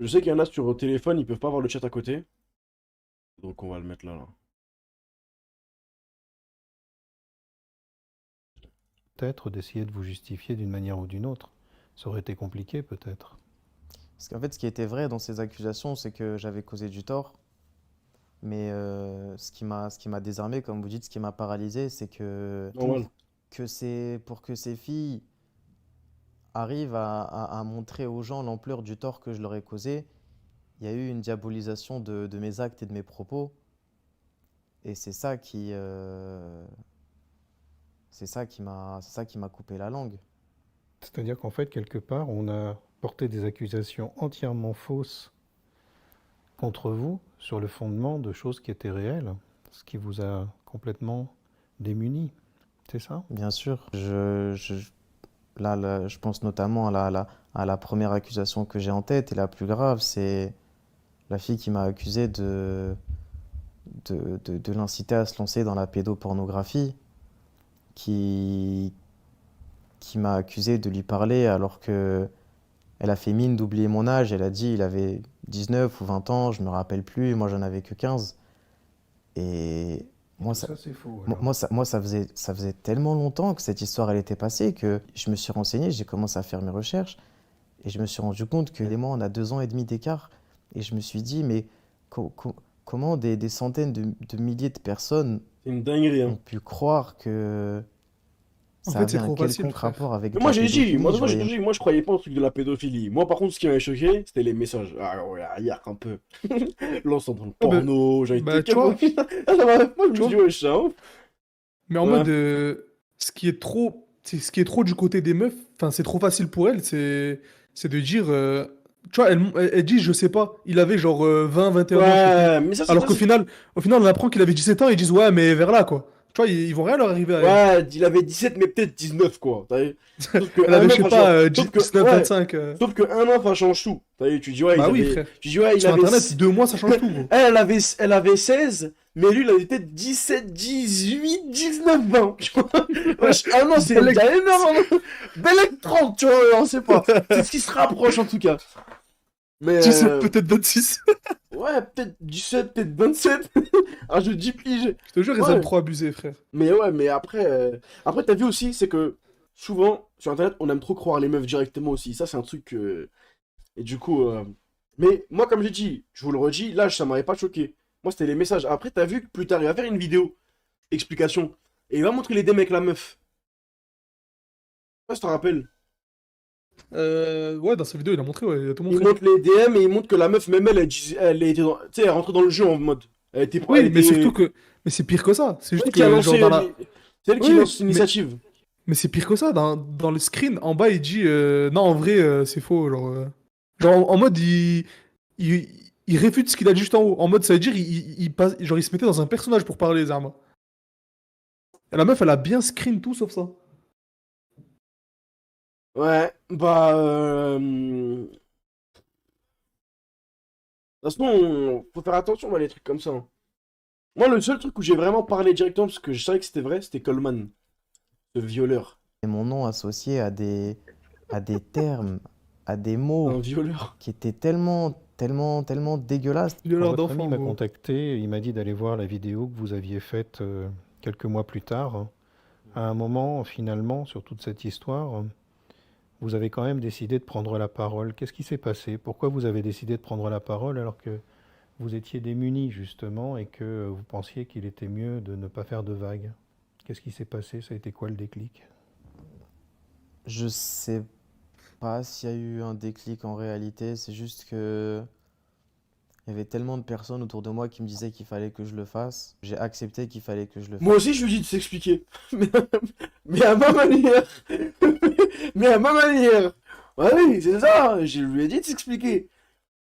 Je sais qu'il y en a sur le téléphone, ils peuvent pas avoir le chat à côté. Donc on va le mettre là, là. Peut-être d'essayer de vous justifier d'une manière ou d'une autre. Ça aurait été compliqué, peut-être. Parce qu'en fait, ce qui était vrai dans ces accusations, c'est que j'avais causé du tort. Mais ce qui m'a désarmé, comme vous dites, ce qui m'a paralysé, c'est que Normal. pour que ces filles arrivent à montrer aux gens l'ampleur du tort que je leur ai causé, il y a eu une diabolisation de mes actes et de mes propos. Et c'est ça qui m'a coupé la langue. C'est-à-dire qu'en fait, quelque part, on a porté des accusations entièrement fausses contre vous sur le fondement de choses qui étaient réelles, ce qui vous a complètement démuni. C'est ça? Bien sûr, là, je pense notamment à la première accusation que j'ai en tête et la plus grave, c'est la fille qui m'a accusé de l'inciter à se lancer dans la pédopornographie, qui, qui m'a accusé de lui parler alors que elle a fait mine d'oublier mon âge. Elle a dit il avait 19 ou 20 ans, je me rappelle plus, moi j'en avais que 15. Et moi, ça, Ça, c'est faux, moi, alors. moi, ça faisait tellement longtemps que cette histoire elle était passée que je me suis renseigné, j'ai commencé à faire mes recherches et je me suis rendu compte que les moi on a 2 ans et demi d'écart. Et je me suis dit, mais comment des centaines de milliers de personnes C'est une dinguerie, ont hein. pu croire que En ça fait, c'est avait un trop facile, quelconque frère. rapport avec Mais de moi la j'ai dit, pédophilie? moi je croyais pas au truc de la pédophilie. Moi par contre ce qui m'avait choqué, c'était les messages. Ah ouais, hier un peu. Là on s'entend dans le Ah, porno, j'ai été tu vois, moi je me tu suis dit vois. ouais, je sais, hein. Mais en Ouais. mode, ce qui est trop du côté des meufs, enfin, c'est trop facile pour elles, c'est de dire, tu vois, elle dit, je sais pas, il avait genre 20, 21 ans, je sais plus. Ouais, mais ça Alors qu'au final, on apprend qu'il avait 17 ans, ils disent, ouais, mais vers là, quoi. Tu vois, ils vont rien leur arriver à elle. ouais, il avait 17 mais peut-être 19 quoi. T'as vu. Sauf que Elle un avait, je an, sais ça pas, change. Sauf que 19, ouais, 25. sauf que un an ça change tout. T'as vu, tu dis ouais, Bah oui, frère. tu dis ouais, il Sur avait Internet, 2 mois, ça change tout, gros. elle avait 16, mais lui il avait peut-être 17, 18, 19, 20. Tu vois. Wesh, un an c'est Belle déjà énorme. Belle 30, tu vois, on sait pas. C'est ce qui se rapproche en tout cas. Mais 17, peut-être 26. ouais, peut-être 17, peut-être 27. Un jeu de 10 piges. Je te jure, ils aiment Ouais. trop abuser, frère. Mais ouais, mais après t'as vu aussi, c'est que souvent sur internet on aime trop croire les meufs directement aussi. Ça c'est un truc et du coup mais moi comme j'ai dit, je vous le redis, là ça m'avait pas choqué. Moi c'était les messages. Après t'as vu que plus tard il va faire une vidéo explication et il va montrer les DM avec la meuf. Je sais pas si tu te rappelles. Ouais, dans sa vidéo, il a montré, ouais, il a tout Il montré. montre les DM et il montre que la meuf même elle était dans, tu sais, elle rentrait dans le jeu en mode elle Oui, mais surtout était que. Mais c'est pire que ça. C'est c'est juste elle qui a que, genre, lancé c'est elle qui Oui, lance l'initiative. mais c'est pire que ça. Dans le screen, en bas, il dit non, en vrai, c'est faux. Genre en mode, il, il réfute ce qu'il a dit juste en haut. En mode, ça veut dire, genre, il se mettait dans un personnage pour parler, les armes. Et la meuf, elle a bien screen tout sauf ça. Ouais, bah de toute façon, faut faire attention à les trucs comme ça, hein. Moi, le seul truc où j'ai vraiment parlé directement, parce que je savais que c'était vrai, c'était Coleman, le violeur. Et mon nom associé à des termes, à des Un mots violeur. qui étaient tellement dégueulasses. Il a Quand l'air votre d'enfant, ami m'a gros. contacté, il m'a dit d'aller voir la vidéo que vous aviez faite quelques mois plus tard. À un moment, finalement, sur toute cette histoire, vous avez quand même décidé de prendre la parole. Qu'est-ce qui s'est passé? Pourquoi vous avez décidé de prendre la parole alors que vous étiez démunis, justement, et que vous pensiez qu'il était mieux de ne pas faire de vagues? Qu'est-ce qui s'est passé? Ça a été quoi le déclic? Je sais pas s'il y a eu un déclic en réalité, c'est juste que il y avait tellement de personnes autour de moi qui me disaient qu'il fallait que je le fasse. J'ai accepté qu'il fallait que je le Moi fasse. aussi, je lui dis de s'expliquer. Mais, mais à ma manière. Mais à ma manière. Ouais, oui, c'est ça. Je lui ai dit de s'expliquer.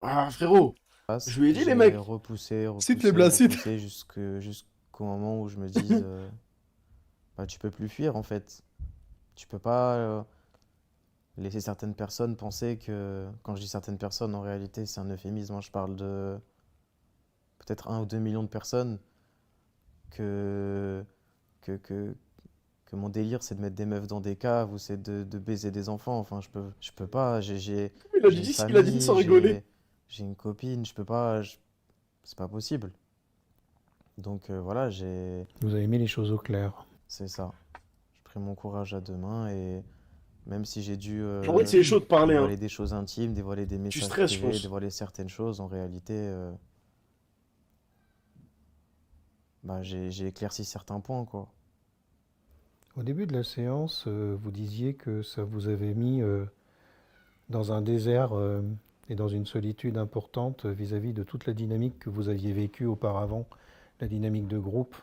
Ah, frérot. Je lui ai dit, les J'ai mecs. Cite les blagues, cite. repoussé jusqu'au moment où je me dise bah, tu peux plus fuir en fait. Tu peux pas laisser certaines personnes penser que, quand je dis certaines personnes, en réalité c'est un euphémisme, hein. Je parle de peut-être 1 ou 2 millions de personnes que, que, que mon délire c'est de mettre des meufs dans des caves ou c'est de baiser des enfants. Enfin, je peux pas. Il a J'ai une dit ce qu'il a dit famille, sans rigoler. j'ai une copine, je peux pas. C'est pas possible. Donc voilà, Vous avez mis les choses au clair. c'est ça. J'ai pris mon courage à 2 mains et même si j'ai dû En vrai, c'est chaud de parler, hein. dévoiler des choses intimes, dévoiler des messages stresses, je privés, pense. dévoiler certaines choses, en réalité, bah, j'ai éclairci certains points, quoi. Au début de la séance, vous disiez que ça vous avait mis dans un désert et dans une solitude importante vis-à-vis de toute la dynamique que vous aviez vécue auparavant, la dynamique de groupe,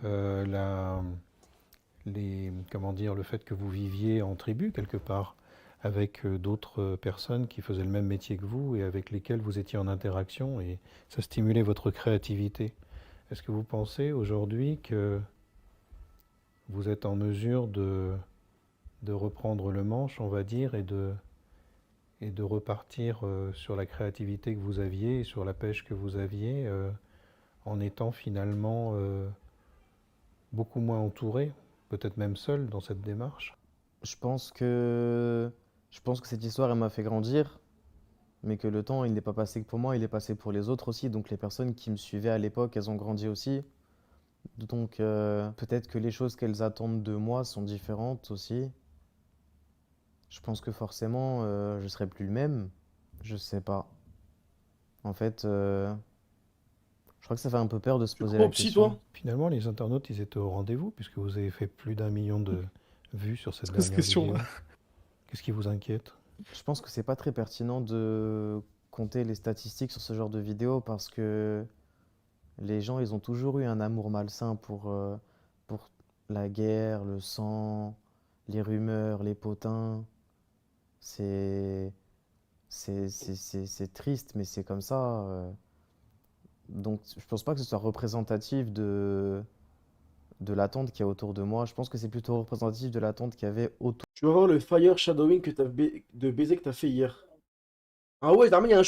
euh, la, comment dire, le fait que vous viviez en tribu quelque part, avec d'autres personnes qui faisaient le même métier que vous et avec lesquelles vous étiez en interaction et ça stimulait votre créativité. Est-ce que vous pensez aujourd'hui que vous êtes en mesure de reprendre le manche, on va dire, et de repartir sur la créativité que vous aviez et sur la pêche que vous aviez en étant finalement beaucoup moins entouré, peut-être même seul dans cette démarche? Je pense que, je pense que cette histoire, elle m'a fait grandir, mais que le temps, il n'est pas passé que pour moi, il est passé pour les autres aussi. Donc les personnes qui me suivaient à l'époque, elles ont grandi aussi. Donc peut-être que les choses qu'elles attendent de moi sont différentes aussi. Je pense que forcément, je serai plus le même. Je sais pas. En fait, je crois que ça fait un peu peur de se Tu poser crois la au psy, question. toi? Finalement, les internautes, ils étaient au rendez-vous puisque vous avez fait plus d'1 million de vues sur cette C'est quoi cette dernière vidéo. question-là? Qu'est-ce qui vous inquiète? Je pense que c'est pas très pertinent de compter les statistiques sur ce genre de vidéo parce que les gens, ils ont toujours eu un amour malsain pour la guerre, le sang, les rumeurs, les potins. C'est, c'est triste, mais c'est comme ça. Donc, je pense pas que ce soit représentatif de l'attente qu'il y a autour de moi. Je pense que c'est plutôt représentatif de l'attente qu'il y avait autour. Tu vas voir le fire shadowing de baiser que t'as fait hier. Ah ouais, il y a un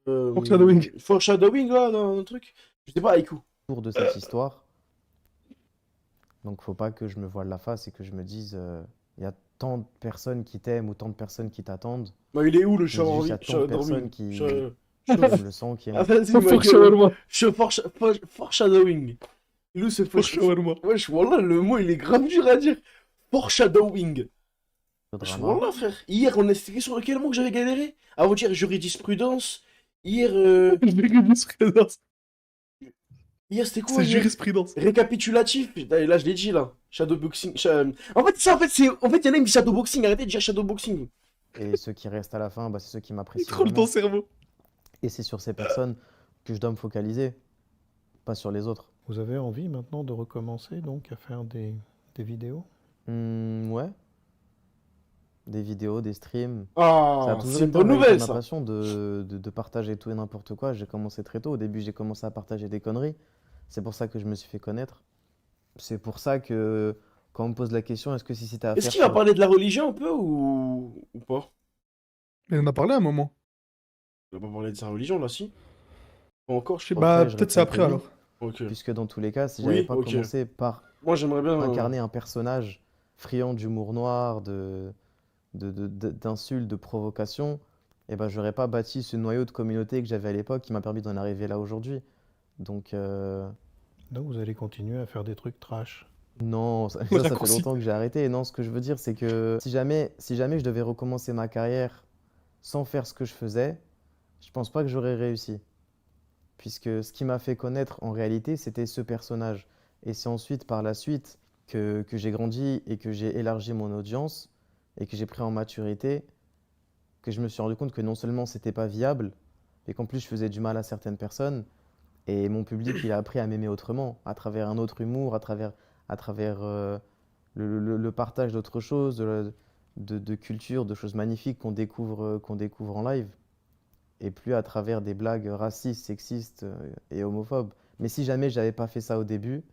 un Foreshadowing. foreshadowing là, dans un truc. Je sais pas, Aiku. De cette histoire. Donc, faut pas que je me voile la face et que je me dise, il y a tant de personnes qui t'aiment ou tant de personnes qui t'attendent. Bah, il est où le Je me dis juste, il y a tant de personnes shadowing? qui Je- aiment le sang, qui Ah, aiment. vas-y, ma gueule. Foreshadowing. Foreshadowing. Il est où ce Foreshadowing. Wesh, voilà, le mot il est grave dur à dire. Foreshadowing. Le Wesh, drama. voilà, frère. Hier, on était sur quel mot que j'avais galéré? Avant-hier, jurisprudence. Hier, Jurisprudence. hier c'était quoi C'est hier? jurisprudence. Récapitulatif. Putain, là, je l'ai dit là. Shadowboxing. En fait, ça, en fait, c'est. En fait, il y en a qui me disent shadowboxing. Arrêtez de dire shadowboxing. Et ceux qui restent à la fin, bah, c'est ceux qui Il m'apprécient troll ton vraiment. cerveau. Et c'est sur ces personnes que je dois me focaliser, pas sur les autres. Vous avez envie maintenant de recommencer donc à faire des vidéos? Ouais. Des vidéos, des streams. Ça a Ah, toujours c'est une été en bonne réalité nouvelle ma ça. passion de partager tout et n'importe quoi. J'ai commencé très tôt. Au début, j'ai commencé à partager des conneries. C'est pour ça que je me suis fait connaître. C'est pour ça que quand on me pose la question, est-ce que si c'était à Est-ce faire, qu'il va parler de la religion un peu ou pas? Mais on en a parlé à un moment. Il va pas parler de sa religion là, si? Pas encore, je sais pas. Bah, Après, je peut-être c'est réponds que après oui. alors. Ok. Puisque dans tous les cas, si Oui, j'avais pas ok. commencé par Moi, j'aimerais bien. incarner un personnage friand d'humour noir, d'insultes, de provocations, et ben j'aurais pas bâti ce noyau de communauté que j'avais à l'époque qui m'a permis d'en arriver là aujourd'hui. Donc Donc vous allez continuer à faire des trucs trash. non, ça fait raccourci. longtemps que j'ai arrêté. Non, ce que je veux dire, c'est que si jamais je devais recommencer ma carrière sans faire ce que je faisais, je pense pas que j'aurais réussi. Puisque ce qui m'a fait connaître en réalité, c'était ce personnage. Et c'est ensuite, par la suite, que j'ai grandi et que j'ai élargi mon audience et que j'ai pris en maturité, que je me suis rendu compte que non seulement c'était pas viable, mais qu'en plus je faisais du mal à certaines personnes. Et mon public, il a appris à m'aimer autrement, à travers un autre humour, à travers le partage d'autres choses, de culture, de choses magnifiques qu'on découvre en live, et plus à travers des blagues racistes, sexistes et homophobes. Mais si jamais j'avais pas fait ça au début,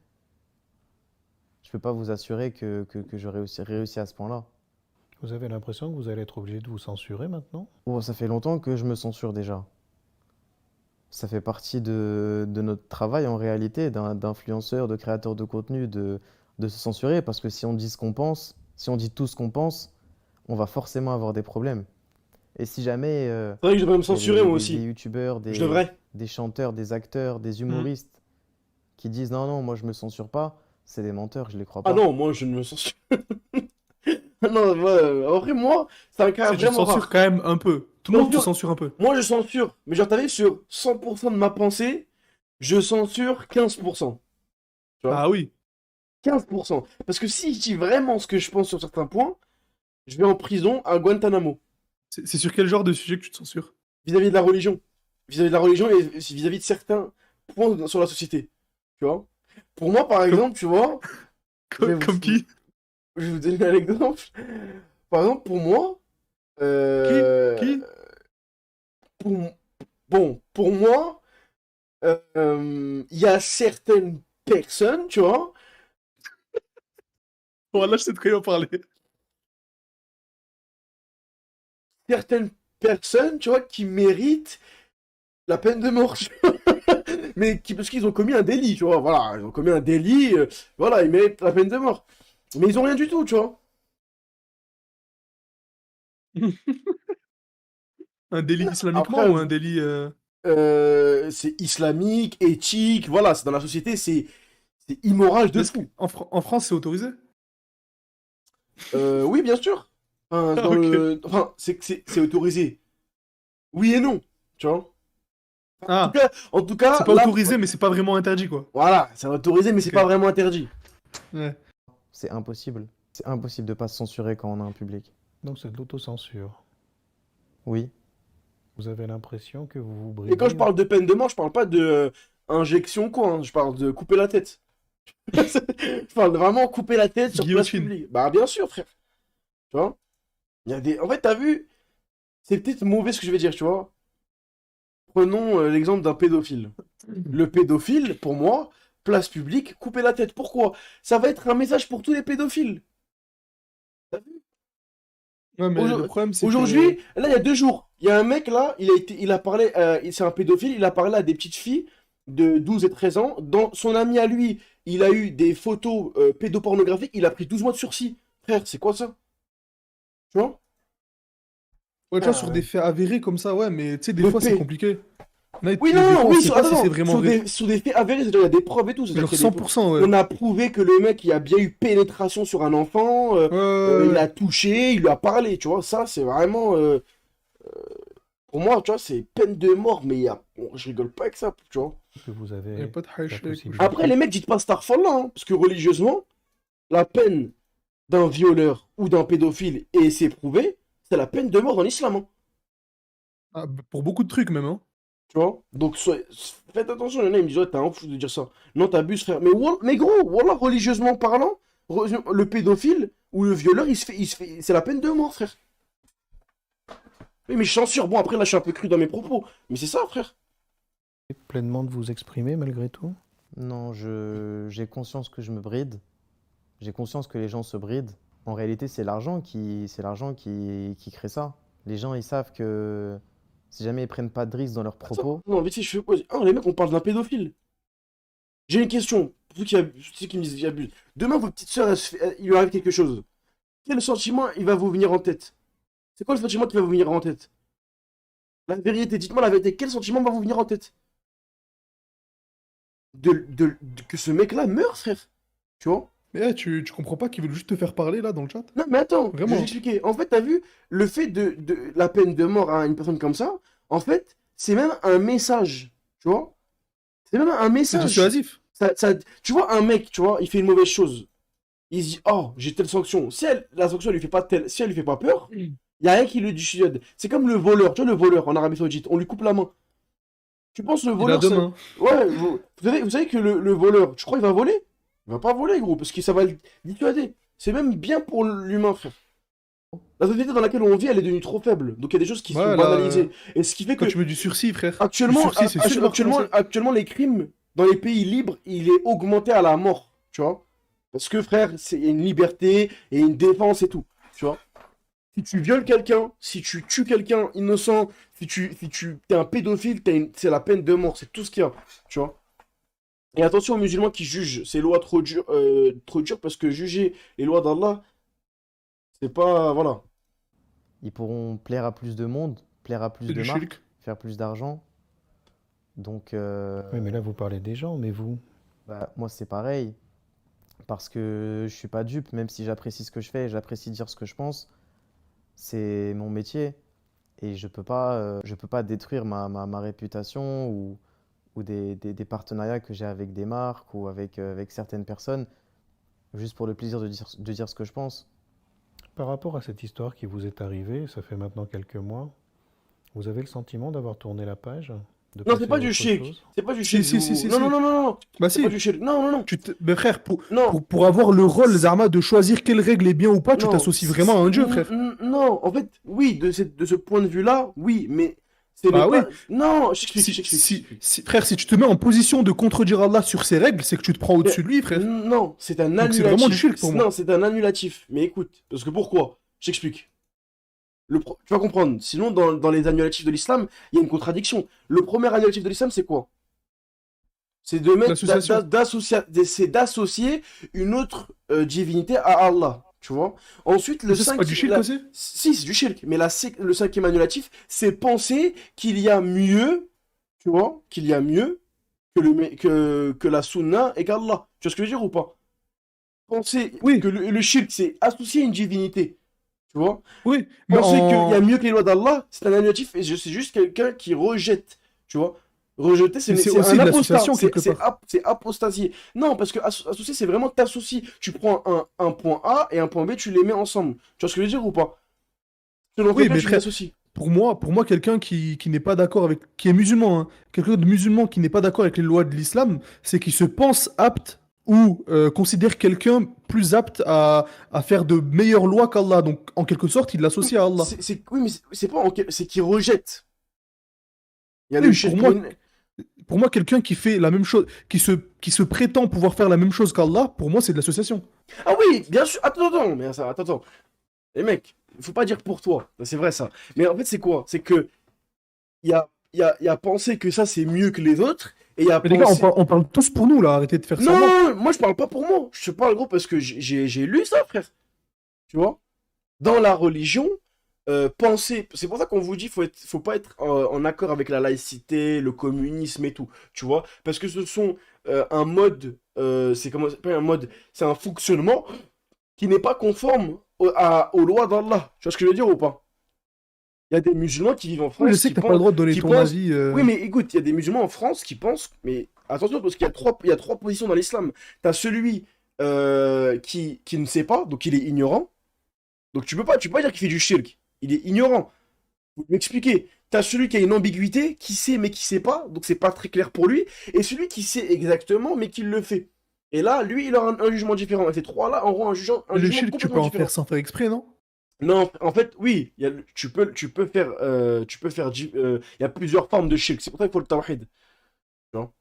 je peux pas vous assurer que j'aurais réussi à ce point-là. Vous avez l'impression que vous allez être obligé de vous censurer maintenant? Oh, ça fait longtemps que je me censure déjà. Ça fait partie de notre travail en réalité, d'influenceur, de créateur de contenu, de se censurer, parce que si on dit ce qu'on pense, si on dit tout ce qu'on pense, on va forcément avoir des problèmes. Et si jamais C'est vrai que je devrais me il y a censurer moi des aussi. youtubeurs, Je devrais. des chanteurs, des acteurs, des humoristes qui disent non, non, moi je me censure pas, c'est des menteurs, je les crois Ah pas. non, moi je ne me censure. Ah non, en vrai, moi, c'est un cas Tu vraiment censures rare. quand même un peu. Tout le monde te Censure- censure un peu. Moi, je censure. Mais genre, t'as vu, sur 100% de ma pensée, je censure 15%. Tu vois? Ah oui. 15%. Parce que si je dis vraiment ce que je pense sur certains points, je vais en prison à Guantanamo. C'est sur quel genre de sujet que tu te censures? Vis-à-vis de la religion. Vis-à-vis de la religion et vis-à-vis de certains points sur la société. Tu vois? Pour moi, par exemple, tu vois, je vais Comme vous, qui? je vais vous donner un exemple. Par exemple, pour moi, Qui? euh, Qui? pour, bon, pour moi, il y a certaines personnes, tu vois, Voilà, je sais de quoi il va parler. certaines personnes, tu vois, qui méritent la peine de mort. Tu vois. Mais parce qu'ils ont commis un délit, tu vois, voilà, ils ont commis un délit, voilà, ils méritent la peine de mort. Mais ils ont rien du tout, tu vois. Un délit islamiquement Après, ou un délit... c'est islamique, éthique, voilà, c'est dans la société, c'est immoral de Est-ce fou. en France, c'est autorisé? Oui, bien sûr. Enfin, Ah, ok. enfin, c'est autorisé. Oui et non, tu vois. Ah, En tout cas, c'est pas là, autorisé, mais c'est pas vraiment interdit, quoi. voilà, c'est autorisé, mais c'est Ok. pas vraiment interdit. Ouais. C'est impossible. C'est impossible de pas se censurer quand on a un public. Donc c'est de l'autocensure. Oui. Vous avez l'impression que vous vous Et quand je bridez. parle de peine de mort, je parle pas de injection, quoi, hein, je parle de couper la tête. Je parle de vraiment couper la tête sur place Guillotine. publique. Bah, bien sûr, frère. Tu vois? Il y a des... En fait, t'as vu, c'est peut-être mauvais ce que je vais dire, tu vois. Prenons l'exemple d'un pédophile. Le pédophile, pour moi, place publique, couper la tête. Pourquoi? Ça va être un message pour tous les pédophiles. Ouais, mais le problème, c'est que... Aujourd'hui, là, il y a 2 jours, il y a un mec là, il a parlé, c'est un pédophile, il a parlé à des petites filles de 12 et 13 ans. Dans son ami à lui, il a eu des photos pédopornographiques, il a pris 12 mois de sursis. Frère, c'est quoi ça? Tu vois? Ouais, tu vois, sur Ah, des faits avérés comme ça, ouais, mais tu sais, des le fois, c'est P. compliqué. Là, Oui, des non, fois, on oui, sait pas si attends, c'est attends, vraiment vrai. sur des faits avérés, c'est-à-dire il y a des preuves et tout. C'est-à-dire Genre qu'il y a 100%, ouais. on a prouvé que le mec, il a bien eu pénétration sur un enfant, Ouais, ouais, il ouais. a touché, il lui a parlé, tu vois. Ça, c'est vraiment, pour moi, tu vois, c'est peine de mort, mais je rigole pas avec ça, tu vois. Que vous Y a avez pas de la hash, possibilité. Après, les mecs, dites pas Starfall là, hein, parce que religieusement, la peine d'un violeur ou d'un pédophile, et c'est prouvé, c'est la peine de mort dans l'islam, hein, Ah, pour beaucoup de trucs, même, hein. tu vois. Donc, faites attention, il y en a, ils me disent, ouais, t'es un fou de dire ça. Non, t'abuses, frère. Mais, mais gros, voilà, religieusement parlant, le pédophile ou le violeur, c'est la peine de mort, frère. Oui, mais je censure. Bon, après, là, je suis un peu cru dans mes propos, mais c'est ça, frère. Pleinement de vous exprimer malgré tout. Non, j'ai conscience que je me bride. J'ai conscience que les gens se brident. En réalité, c'est l'argent qui crée ça. Les gens, ils savent que si jamais ils prennent pas de risques dans leurs Attends, propos, non, mais si, je fais quoi? Ah, les mecs, on parle d'un pédophile. J'ai une question. Pour ceux qui me disent j'abuse. Demain, votre petite soeur, il lui arrive quelque chose. Quel sentiment il va vous venir en tête? C'est quoi le sentiment qui va vous venir en tête? La vérité, dites-moi la vérité. Quel sentiment va vous venir en tête? Que ce mec-là meure, frère. Tu vois? Mais tu comprends pas qu'ils veulent juste te faire parler, là, dans le chat? Non, mais attends, je vais Vraiment. t'expliquer. En fait, t'as vu, le fait de la peine de mort à une personne comme ça, en fait, c'est même un message. Tu vois? C'est même un C'est message. dissuasif. Tu vois, un mec, tu vois, il fait une mauvaise chose. Il se dit, oh, j'ai telle sanction. Si la sanction, elle lui fait pas telle, si elle lui fait pas peur, il y a rien qui le dissuade. C'est comme le voleur, tu vois, le voleur en Arabie Saoudite, on lui coupe la main. Tu penses le Il a voleur, deux mains. ouais, vous savez que le voleur, tu crois qu'il va voler? Il va pas voler, gros, parce que ça va le dissuader. C'est même bien pour l'humain, frère. La société dans laquelle on vit, elle est devenue trop faible. Donc il y a des choses qui sont Ouais, là, banalisées. Et ce qui fait quand que tu mets du sursis, frère. Du actuellement, sursis, c'est sûr actuellement, les crimes dans les pays libres, il est augmenté à la mort, tu vois. Parce que, frère, il y a une liberté et une défense et tout, tu vois. Si tu violes quelqu'un, si tu tues quelqu'un innocent, si tu t'es un pédophile, c'est la peine de mort, c'est tout ce qu'il y a, tu vois. Et attention aux musulmans qui jugent ces lois trop dures parce que juger les lois d'Allah, c'est pas, voilà. ils pourront plaire à plus de monde, plaire à plus C'est de du marques, shirk. faire plus d'argent. Donc, Oui, mais là vous parlez des gens, mais vous. bah, moi, c'est pareil. Parce que je suis pas dupe, même si j'apprécie ce que je fais, j'apprécie dire ce que je pense. C'est mon métier. Et je peux pas détruire ma réputation ou des partenariats que j'ai avec des marques ou avec certaines personnes juste pour le plaisir de dire ce que je pense. par rapport à cette histoire qui vous est arrivée, ça fait maintenant quelques mois, vous avez le sentiment d'avoir tourné la page, de Non, c'est passer pas à du autre shirk. chose? C'est pas du Si, shirk. si. Non, non, non, non, non. Bah C'est pas si. du shirk. Non, non, non. Mais frère, Non. pour avoir le rôle, Zarma, de choisir quelle règle est bien ou pas, tu Non. t'associes vraiment à un dieu, frère. Non, en fait, oui, de ce point de vue-là, oui, mais c'est Bah oui. Non, Frère, si tu te mets en position de contredire Allah sur ses règles, c'est que tu te prends au-dessus de lui, frère. Non, c'est un Donc c'est annulatif. vraiment du shirk pour moi. Non, c'est un annulatif. Mais écoute, parce que pourquoi? Je t'explique. Tu vas comprendre. Sinon, dans les annulatifs de l'islam, il y a une contradiction. Le premier annulatif de l'islam, c'est quoi? C'est de mettre L'association. c'est d'associer une autre divinité à Allah. Tu vois? Ensuite, le Ça, c'est pas du shirk aussi? Si, c'est du shirk. Mais le cinquième annulatif, c'est penser qu'il y a mieux, tu vois, qu'il y a mieux que la sunna et qu'Allah. Tu vois ce que je veux dire ou pas? Penser Oui. que le shirk, c'est associer une divinité. Tu vois? Oui, mais Penser qu'il y a en... mieux que les lois d'Allah, c'est un annulatif et c'est juste quelqu'un qui rejette. Tu vois? Rejeter, Mais c'est c'est aussi un de apostat. l'association, quelque part. C'est apostasier. Non, parce que associer, c'est vraiment t'associer. Tu prends un point A et un point B, tu les mets ensemble. Tu vois ce que je veux dire ou pas? Selon Oui, quelqu'un, mais tu les frère, associes. pour moi, quelqu'un qui n'est pas d'accord avec... qui est musulman, hein, quelqu'un de musulman qui n'est pas d'accord avec les lois de l'islam, c'est qu'il se pense apte ou considère quelqu'un plus apte à faire de meilleures lois qu'Allah. Donc, en quelque sorte, il l'associe à Allah. Oui, mais c'est pas c'est qu'il rejette. Il y a Oui, le mais shirk. pour moi, quelqu'un qui fait la même chose, qui se prétend pouvoir faire la même chose qu'Allah, pour moi, c'est de l'association. Ah oui, bien sûr. Attends, mais ça, attends. Les mecs, il faut pas dire pour toi. C'est vrai ça. Mais en fait, c'est quoi? C'est que il y a pensé que ça c'est mieux que les autres et il y a Mais les gars, pensé. on parle tous pour nous, là, arrêtez de faire semblant. Non, moi je parle pas pour moi. Je te parle gros parce que j'ai lu ça, frère. Tu vois? Dans la religion, penser. C'est pour ça qu'on vous dit faut pas être en accord avec la laïcité, le communisme et tout. Tu vois? Parce que ce sont un mode. C'est comment pas un mode. C'est un fonctionnement qui n'est pas conforme aux lois d'Allah. Tu vois ce que je veux dire ou pas? Il y a des musulmans qui vivent en France Oui, je sais qui que t'as pas le droit de donner qui ton pensent. avis. Oui, mais écoute, il y a des musulmans en France qui pensent. Mais attention, parce qu'il y a trois positions dans l'islam. Tu as celui qui ne sait pas, donc il est ignorant. Donc tu peux pas dire qu'il fait du shirk. Il est ignorant. Vous m'expliquez. Tu as celui qui a une ambiguïté, qui sait mais qui sait pas, donc c'est pas très clair pour lui. Et celui qui sait exactement mais qui le fait. Et là, lui, il aura un jugement différent. Et ces trois-là auront un jugement Le shirk, tu peux complètement en différent. faire sans faire exprès, non? Non, en fait, oui, tu peux faire, il y a plusieurs formes de shirk. C'est pour ça qu'il faut le tawhid. Tu vois?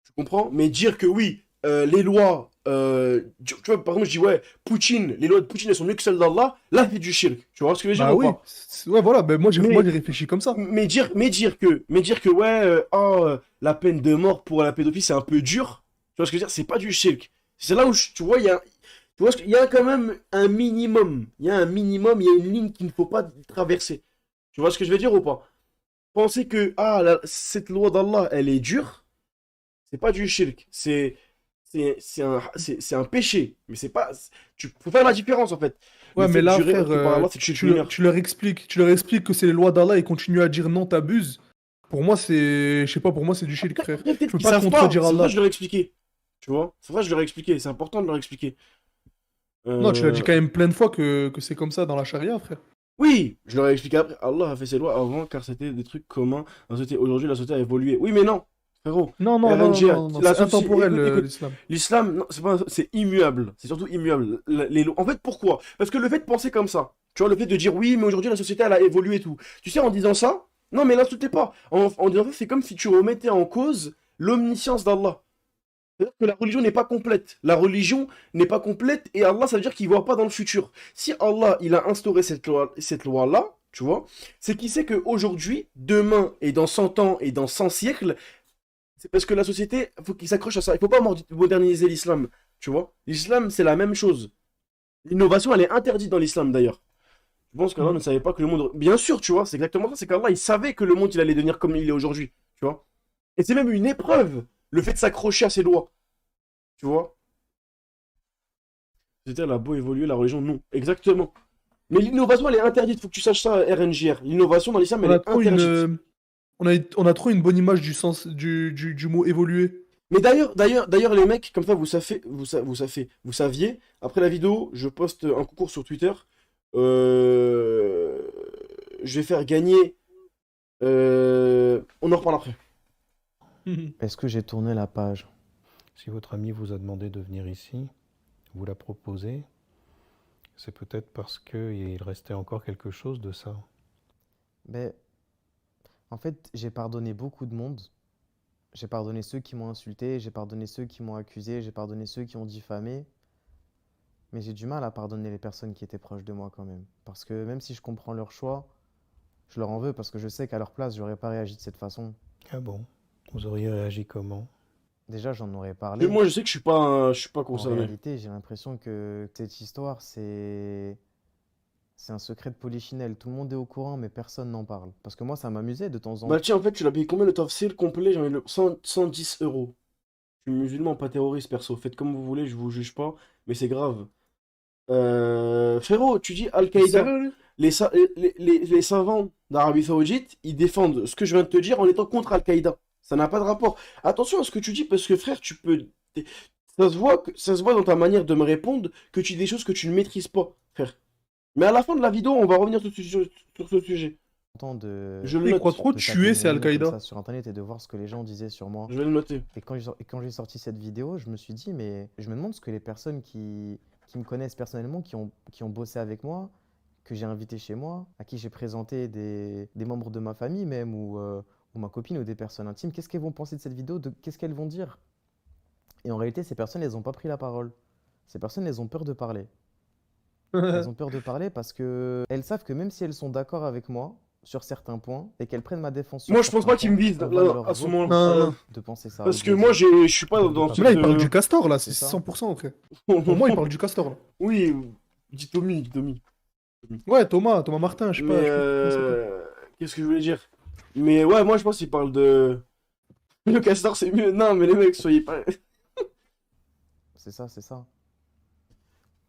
Tu comprends? Mais dire que oui, les lois, tu vois, par exemple, je dis ouais, Poutine, les lois de Poutine elles sont mieux que celles d'Allah, là c'est du shirk. Tu vois ce que je veux dire Bah ou oui. pas? Ouais, voilà, ben moi j'ai Mais- réfléchi comme ça. Mais dire que ouais, la peine de mort pour la pédophilie c'est un peu dur. Tu vois ce que je veux dire? C'est pas du shirk. C'est là où tu vois, il y a quand même un minimum. Il y a une ligne qu'il ne faut pas traverser. Tu vois ce que je veux dire ou pas? Penser que cette loi d'Allah, elle est dure, c'est pas du shirk. C'est un péché. Mais c'est pas. Faut faire la différence en fait. Ouais, Le mais fait là, de jurer frère, que par Allah, c'est du shirk tu mineur. tu leur expliques que c'est les lois d'Allah et continuent à dire non, t'abuses. Pour moi, je sais pas, pour moi, c'est du shirk, frère. Après, peut-être peux qu'ils pas savent pas. contredire C'est pour ça Allah. que je leur ai expliqué. Tu vois? C'est pour ça que je leur ai expliqué. C'est important de leur expliquer. Non, tu l'as dit Euh, quand même plein de fois que c'est comme ça dans la charia, frère. Oui, je leur ai expliqué après. Allah a fait ses lois avant car c'était des trucs communs. Aujourd'hui, la société a évolué. Oui, mais non, frérot. Non, La c'est intemporel, écoute, l'islam. l'islam, non, c'est immuable. C'est surtout immuable. En fait, pourquoi? Parce que le fait de penser comme ça, tu vois, le fait de dire oui, mais aujourd'hui la société elle a évolué et tout. Tu sais, en disant ça, non, mais l'insultez pas. En disant ça, c'est comme si tu remettais en cause l'omniscience d'Allah. C'est-à-dire que la religion n'est pas complète. La religion n'est pas complète et Allah, ça veut dire qu'il ne voit pas dans le futur. Si Allah, il a instauré cette loi-là, tu vois, c'est qu'il sait qu'aujourd'hui, demain et dans 100 ans et dans 100 siècles, c'est parce que la société, il faut qu'il s'accroche à ça. Il ne faut pas moderniser l'islam, tu vois. L'islam, c'est la même chose. L'innovation, elle est interdite dans l'islam d'ailleurs. Je pense qu'Allah ne savait pas que le monde... Bien sûr, tu vois, c'est exactement ça. C'est qu'Allah, il savait que le monde, il allait devenir comme il est aujourd'hui, tu vois. Et c'est même une épreuve, le fait de s'accrocher à ses lois, tu vois. C'était elle a beau évoluer, la religion, non. Exactement. Mais l'innovation, elle est interdite. Faut que tu saches ça, RNJR. L'innovation dans l'islam, On elle a est trop interdite. on a trop une bonne image du sens du mot évoluer. Mais d'ailleurs, les mecs, comme ça, vous saviez, après la vidéo, je poste un concours sur Twitter. Euh, je vais faire gagner. On en reparle après. Est-ce que j'ai tourné la page? Si votre ami vous a demandé de venir ici, vous la proposez, c'est peut-être parce qu'il restait encore quelque chose de ça. Mais en fait, j'ai pardonné beaucoup de monde. J'ai pardonné ceux qui m'ont insulté, j'ai pardonné ceux qui m'ont accusé, j'ai pardonné ceux qui ont diffamé. Mais j'ai du mal à pardonner les personnes qui étaient proches de moi quand même. Parce que même si je comprends leur choix, je leur en veux parce que je sais qu'à leur place, j'aurais pas réagi de cette façon. Ah bon? Vous auriez réagi comment? Déjà, j'en aurais Et parlé. moi, je sais que je suis pas En concerné. réalité, j'ai l'impression que cette histoire, c'est un secret de polichinelle. Tout le monde est au courant, mais personne n'en parle. Parce que moi, ça m'amusait de temps en Bah temps. tiens, en fait, tu l'as payé combien le tafsir complet? J'en ai le 110 euros. Je suis musulman, pas terroriste, perso. Faites comme vous voulez, je vous juge pas, mais c'est grave. Frérot, tu dis C'est Al-Qaïda. sérieux, lui? Les savants d'Arabie Saoudite, ils défendent ce que je viens de te dire en étant contre Al-Qaïda. Ça n'a pas de rapport. Attention à ce que tu dis parce que frère, ça se voit dans ta manière de me répondre que tu dis des choses que tu ne maîtrises pas, frère. Mais à la fin de la vidéo, on va revenir sur ce sujet. De, Je le Il croit note. trop de tuer, taper c'est mes mots comme Al-Qaïda. ça sur Internet et de voir ce que les gens disaient sur moi. Je vais le noter. Et quand j'ai sorti cette vidéo, je me suis dit, mais je me demande ce que les personnes qui me connaissent personnellement, qui ont bossé avec moi, que j'ai invité chez moi, à qui j'ai présenté des membres de ma famille même, ou ma copine, ou des personnes intimes, qu'est-ce qu'elles vont penser de cette vidéo, qu'est-ce qu'elles vont dire? Et en réalité, ces personnes, elles n'ont pas pris la parole. Ces personnes, elles ont peur de parler. Elles ont peur de parler parce que elles savent que même si elles sont d'accord avec moi sur certains points et qu'elles prennent ma défense sur Moi, je pense certains pas qu'ils me points, visent on va là, leur à ce reprocher moment-là. Non. de penser ça ou Parce de que le moi, dire. je suis pas dans Mais là, il parle cette. du castor, là, c'est C'est ça. 100%, frère. Pour moi, il parle du castor, là. Oui, dis Tommy. Ouais, Thomas Martin, je sais pas. Mais Je sais pas comment il s'appelle. qu'est-ce que je voulais dire? Mais ouais, moi, je pense qu'il parle de. Le castor, c'est mieux. Non, mais les mecs, soyez pas. C'est ça, c'est ça.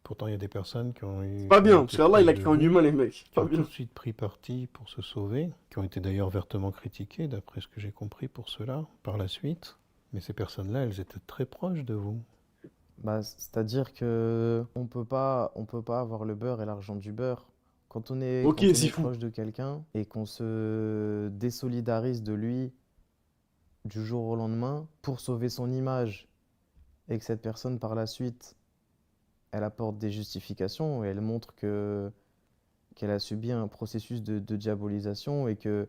Pourtant, il y a des personnes qui ont eu... Pas qui ont bien, été parce qu'Allah, il a proches de créé un vous, humain, les mecs. qui Pas ont tout bien. de suite pris parti pour se sauver, qui ont été d'ailleurs vertement critiqués, d'après ce que j'ai compris pour cela, par la suite. Mais ces personnes-là, elles étaient très proches de vous. Bah, c'est-à-dire que on peut pas avoir le beurre et l'argent du beurre. Quand on est, Ok, quand on c'est est fou. proche de quelqu'un et qu'on se désolidarise de lui du jour au lendemain pour sauver son image et que cette personne par la suite, elle apporte des justifications et elle montre qu'elle a subi un processus de diabolisation et que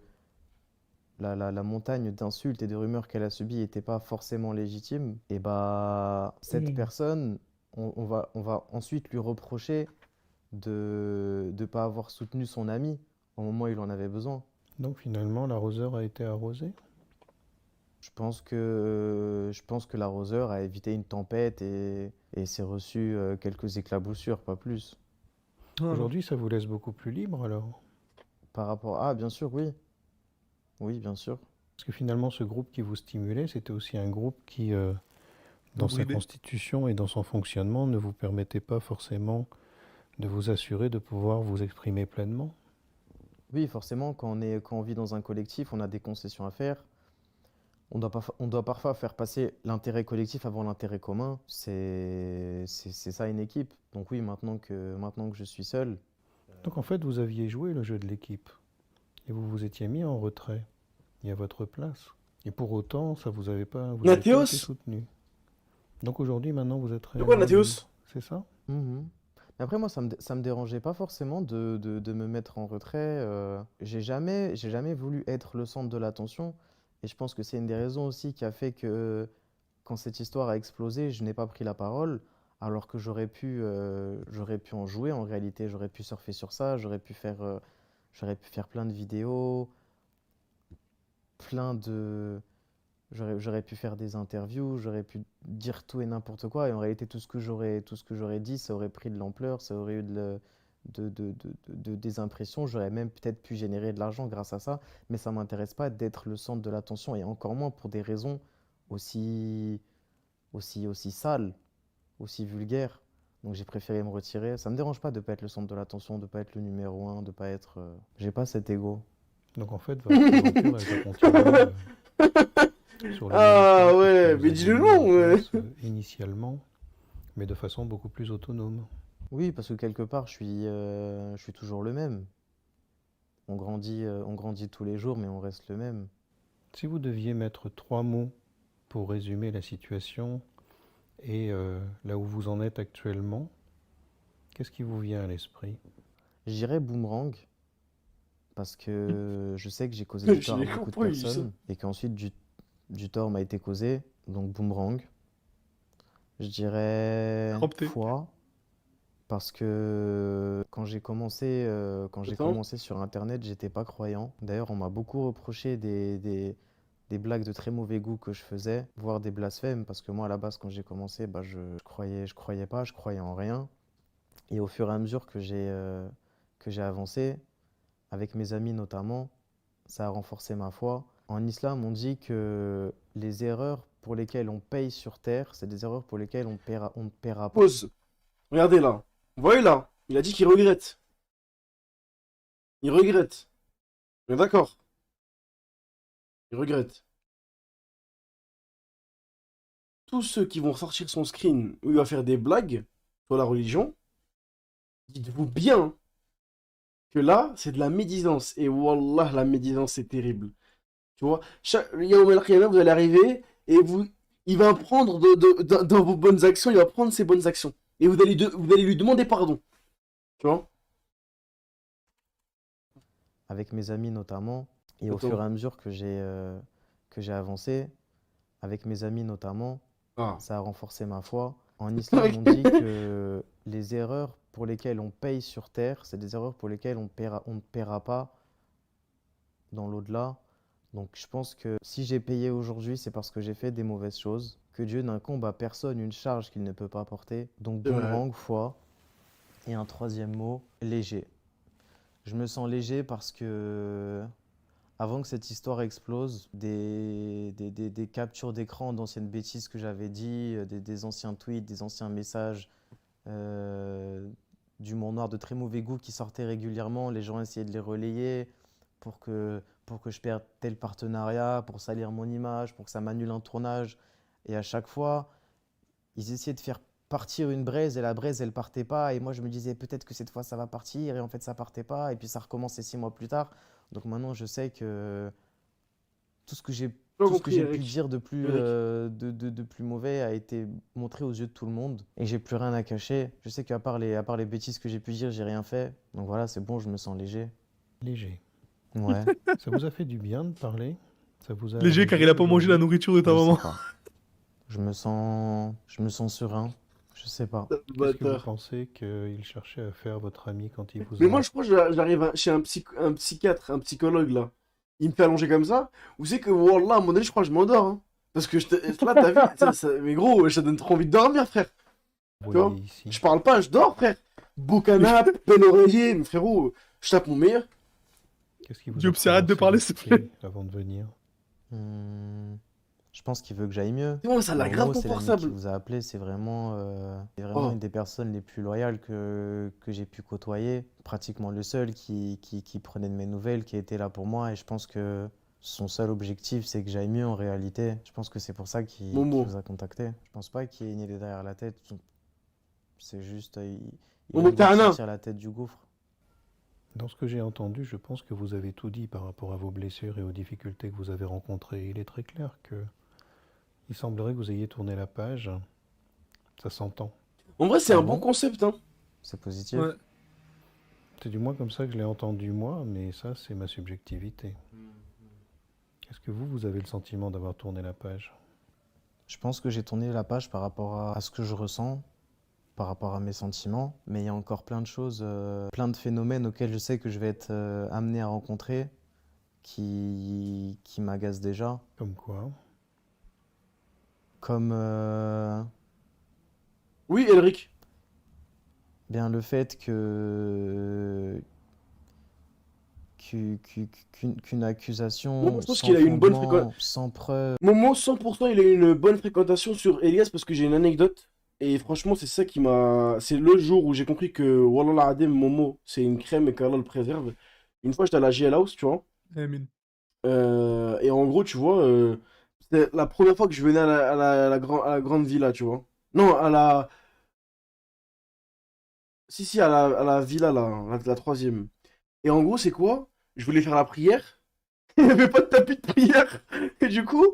la montagne d'insultes et de rumeurs qu'elle a subies n'était pas forcément légitime, et bah cette personne, on va ensuite lui reprocher de ne pas avoir soutenu son ami au moment où il en avait besoin. Donc finalement, l'arroseur a été arrosé. Je pense que l'arroseur a évité une tempête et s'est reçu quelques éclaboussures, pas plus. Ah. Aujourd'hui, ça vous laisse beaucoup plus libre alors? Par rapport... Ah, bien sûr, oui. Oui, bien sûr. Parce que finalement, ce groupe qui vous stimulait, c'était aussi un groupe qui, dans sa Bridé. constitution et dans son fonctionnement, ne vous permettait pas forcément de vous assurer de pouvoir vous exprimer pleinement. Oui, forcément, quand on vit dans un collectif, on a des concessions à faire. On doit parfois faire passer l'intérêt collectif avant l'intérêt commun. C'est ça une équipe. Donc oui, maintenant que je suis seul, Donc en fait, vous aviez joué le jeu de l'équipe et vous vous étiez mis en retrait et à votre place. Et pour autant, ça vous avez pas, vous avez pas été Nathéos? soutenu. Donc aujourd'hui, maintenant, vous êtes De quoi, réellement Nathéos? libre. C'est ça? mhm. Après, moi, ça me dérangeait pas forcément de me mettre en retrait. J'ai jamais voulu être le centre de l'attention. Et je pense que c'est une des raisons aussi qui a fait que quand cette histoire a explosé, je n'ai pas pris la parole, alors que j'aurais pu en jouer en réalité. J'aurais pu surfer sur ça, j'aurais pu faire plein de vidéos, plein de... J'aurais pu faire des interviews, j'aurais pu dire tout et n'importe quoi. Et en réalité, tout ce que j'aurais dit, ça aurait pris de l'ampleur, ça aurait eu des impressions. J'aurais même peut-être pu générer de l'argent grâce à ça. Mais ça ne m'intéresse pas d'être le centre de l'attention. Et encore moins pour des raisons aussi sales, aussi vulgaires. Donc j'ai préféré me retirer. Ça ne me dérange pas de ne pas être le centre de l'attention, de ne pas être le numéro un, de ne pas être... J'ai pas cet ego. Donc en fait, votre aventure, elle va continuer. sur les Ah mêmes ouais, choses que mais vous dis-le aviez mis en non, ouais. place initialement, mais de façon beaucoup plus autonome. Oui, parce que quelque part, je suis toujours le même. On grandit tous les jours, mais on reste le même. Si vous deviez mettre 3 mots pour résumer la situation et là où vous en êtes actuellement, qu'est-ce qui vous vient à l'esprit? Je dirais boomerang, parce que je sais que j'ai causé Je du tort à l'ai beaucoup de compris, je dis ça. personnes et qu'ensuite du tort m'a été causé, donc boomerang. Je dirais Prompté. foi, parce que quand j'ai Attends. commencé sur Internet, j'étais pas croyant. D'ailleurs, on m'a beaucoup reproché des blagues de très mauvais goût que je faisais, voire des blasphèmes, parce que moi, à la base, quand j'ai commencé, bah, je croyais pas, je croyais en rien. Et au fur et à mesure que j'ai avancé, avec mes amis notamment, ça a renforcé ma foi. En islam, on dit que les erreurs pour lesquelles on paye sur terre, c'est des erreurs pour lesquelles on ne paiera pas. Pause. Regardez là. Vous voyez là? Il a dit qu'il regrette. Il regrette. On est d'accord? Il regrette. Tous ceux qui vont sortir son screen où il va faire des blagues sur la religion, dites-vous bien que là, c'est de la médisance. Et wallah, la médisance, c'est terrible. Tu vois, Yaoum el-Qiyamah, vous allez arriver et il va prendre dans vos bonnes actions, il va prendre ses bonnes actions. Et vous allez lui demander pardon. Tu vois? Avec mes amis notamment, et au Attends. fur et à mesure que j'ai avancé, avec mes amis notamment, Ah. ça a renforcé ma foi. En islam, on dit que les erreurs pour lesquelles on paye sur terre, c'est des erreurs pour lesquelles on ne paiera pas dans l'au-delà. Donc je pense que si j'ai payé aujourd'hui, c'est parce que j'ai fait des mauvaises choses, que Dieu n'incombe à personne une charge qu'il ne peut pas porter. Donc C'est vrai. boomerang, foi. Et un troisième mot, léger. Je me sens léger parce que avant que cette histoire explose, des captures d'écran d'anciennes bêtises que j'avais dit, des anciens tweets, des anciens messages, d'humour noir de très mauvais goût qui sortaient régulièrement, les gens essayaient de les relayer pour que je perde tel partenariat, pour salir mon image, pour que ça m'annule un tournage. Et à chaque fois, ils essayaient de faire partir une braise et la braise, elle partait pas. Et moi, je me disais peut-être que cette fois, ça va partir. Et en fait, ça partait pas. Et puis, ça recommençait 6 mois plus tard. Donc maintenant, je sais que tout ce que j'ai pu Eric. dire de plus, Eric. de plus mauvais a été montré aux yeux de tout le monde. Et j'ai plus rien à cacher. Je sais qu'à part à part les bêtises que j'ai pu dire, j'ai rien fait. Donc voilà, c'est bon, je me sens léger. Léger. Ouais. Ça vous a fait du bien de parler? Ça vous a Léger car il a pas mangé la aujourd'hui? nourriture de ta Je sais maman. pas. Je me sens serein. Je sais pas. Qu'est-ce que vous Bâtard. pensez qu'il cherchait à faire votre ami quand il vous Mais a... moi, je crois que j'arrive chez un psychiatre, un psychologue là. Il me fait allonger comme ça. Vous savez que, wallah, à un moment donné, je crois que je m'endors. Hein. Parce que là, t'as vu, mais gros, ça donne trop envie de dormir, frère. vous Tu vois, voyez ici? je parle pas, je dors, frère. Beau canapé, bel oreiller, mais frérot, je tape mon meilleur. Qu'est-ce qui vous Diop, a arrête de parler, s'il te traversé avant de venir? Je pense qu'il veut que j'aille mieux. C'est bon, ça l'a grave Momo, c'est l'ami qui confortable. vous a appelé, c'est vraiment Oh. une des personnes les plus loyales que j'ai pu côtoyer. Pratiquement le seul qui prenait de mes nouvelles, qui était là pour moi. Et je pense que son seul objectif, c'est que j'aille mieux en réalité. Je pense que c'est pour ça qu'il Momo. vous a contacté. Je pense pas qu'il ait une idée derrière la tête. C'est juste, il Momo, a t'es envie un de nain. sortir la tête du gouffre. Dans ce que j'ai entendu, je pense que vous avez tout dit par rapport à vos blessures et aux difficultés que vous avez rencontrées. Il est très clair que il semblerait que vous ayez tourné la page. Ça s'entend. En vrai, c'est Ah un bon bon? concept, hein. C'est positif. Ouais. C'est du moins comme ça que je l'ai entendu moi, mais ça, c'est ma subjectivité. Est-ce que vous avez le sentiment d'avoir tourné la page? Je pense que j'ai tourné la page par rapport à ce que je ressens, par rapport à mes sentiments, mais il y a encore plein de choses, plein de phénomènes auxquels je sais que je vais être amené à rencontrer qui m'agacent déjà, Comme quoi? comme Oui, Elric. bien le fait qu'une accusation Moi, je pense sans qu'il a eu une bonne fondement, sans preuve. Momo, 100%, il a eu une bonne fréquentation sur Elias parce que j'ai une anecdote. Et franchement, c'est ça qui m'a. C'est le jour où j'ai compris que Wallah Adem, Momo, c'est une crème et qu'Allah le préserve. Une fois, j'étais à la JL House, tu vois. Eh, mine. Et en gros, tu vois, C'est la première fois que je venais à la grande villa, tu vois. Non, à la. Si, si, à la villa, là, la troisième. Et en gros, c'est quoi? Je voulais faire la prière. Il n'y avait pas de tapis de prière. Et du coup,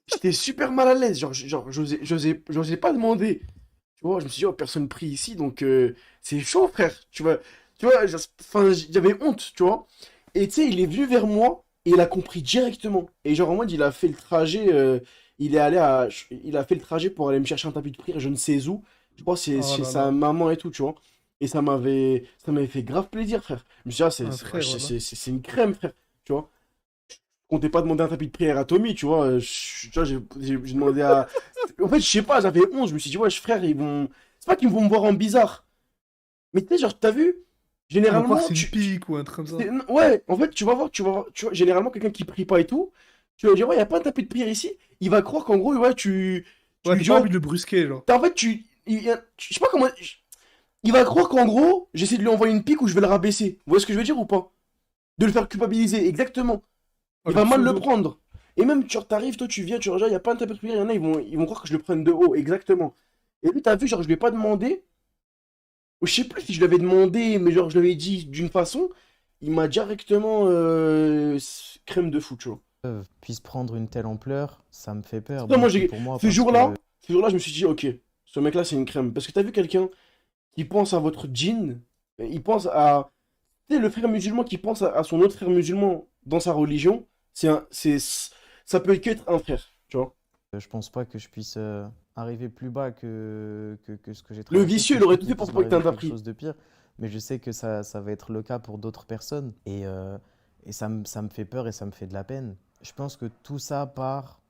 j'étais super mal à l'aise. Genre, j'osais pas demander. Tu vois, je me suis dit, oh, personne prie ici, donc c'est chaud, frère. Tu vois, enfin, j'avais honte, tu vois. Et tu sais, il est venu vers moi et il a compris directement. Et genre, en mode, il a fait le trajet, il a fait le trajet pour aller me chercher un tapis de prière, je ne sais où. Je crois que c'est Oh chez là sa là. maman et tout, tu vois. Et ça m'avait fait grave plaisir, frère. Je me suis dit, ah, Un frère, wesh, voilà. c'est une crème, frère. Tu vois. Je comptais pas demander un tapis de prière à Tommy, tu vois. Tu vois, j'ai demandé à. En fait, je sais pas, j'avais 11. Je me suis dit, wesh, frère, ils vont. C'est pas qu'ils vont me voir en bizarre. Mais tu sais, genre, t'as vu? Ils vont croire que Généralement, c'est une pique ou un truc comme ça. ouais, en fait, tu vois, généralement, quelqu'un qui prie pas et tout, tu vas lui dire, ouais, y a pas un tapis de prière ici. Il va croire qu'en gros, ouais, tu Ouais, lui t'as dis, pas ouais, envie de le brusquer, genre. en fait, je sais pas comment. Il va croire qu'en gros, j'essaie de lui envoyer une pique ou je vais le rabaisser. Vous voyez ce que je veux dire ou pas? De le faire culpabiliser, exactement. Oh, Il le va mal le pseudo. prendre. Et même, genre, t'arrives, toi, tu viens, tu regardes, il y a pas un tapis de prière, il y en a, ils vont croire que je le prenne de haut, exactement. Et lui, t'as vu, genre, je lui ai pas demandé, ou je sais plus si je lui avais demandé, mais genre, je lui avais dit d'une façon, il m'a directement crème de fou, tu vois. Puisse prendre une telle ampleur, ça me fait peur. Non, Bon, moi, plus pour moi ce parce que jour-là, ce jour-là, je me suis dit, ok, ce mec-là, c'est une crème. Parce que t'as vu quelqu'un qui pense à votre djinn, il pense à, tu sais, le frère musulman qui pense à son autre frère musulman dans sa religion, ça peut qu'être un frère, tu vois. je pense pas que je puisse arriver plus bas que ce que j'ai Le traversé. Je vicieux, il pense pas aurait tout qu'il fait pour puisse pas que t'aies un m'arriver quelque appris. chose de pire, mais je sais que ça va être le cas pour d'autres personnes. Et ça me fait peur et ça me fait de la peine. Je pense que tout ça part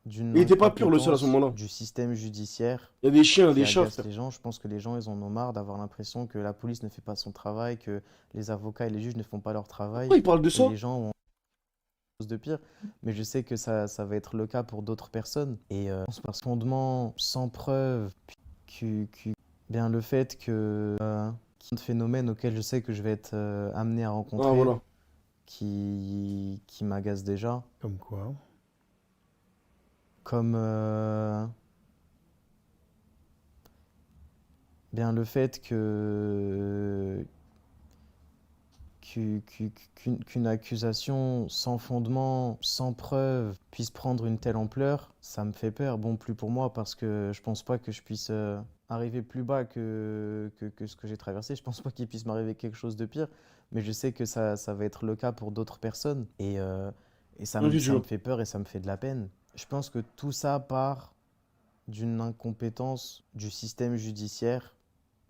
d'une Il était pas pur le seul à ce incompétence moment-là. du système judiciaire Il y a des chiens, qui des chats, agace frère. les gens. Je pense que les gens, ils en ont marre d'avoir l'impression que la police ne fait pas son travail, que les avocats et les juges ne font pas leur travail. Pourquoi il parle de Et ça? les gens ont chose de pire. Mais je sais que ça va être le cas pour d'autres personnes. Et par fondement, sans preuve, bien le fait qu'il y a un phénomène auquel je sais que je vais être amené à Ah, rencontrer, voilà. qui m'agace déjà. Comme quoi? Comme bien le fait qu'une accusation sans fondement, sans preuve, puisse prendre une telle ampleur, ça me fait peur. Bon, plus pour moi, parce que je pense pas que je puisse arriver plus bas que ce que j'ai traversé. Je pense pas qu'il puisse m'arriver quelque chose de pire, mais je sais que ça va être le cas pour d'autres personnes. Et Un ça me vidéo. fait peur et ça me fait de la peine. Je pense que tout ça part d'une incompétence du système judiciaire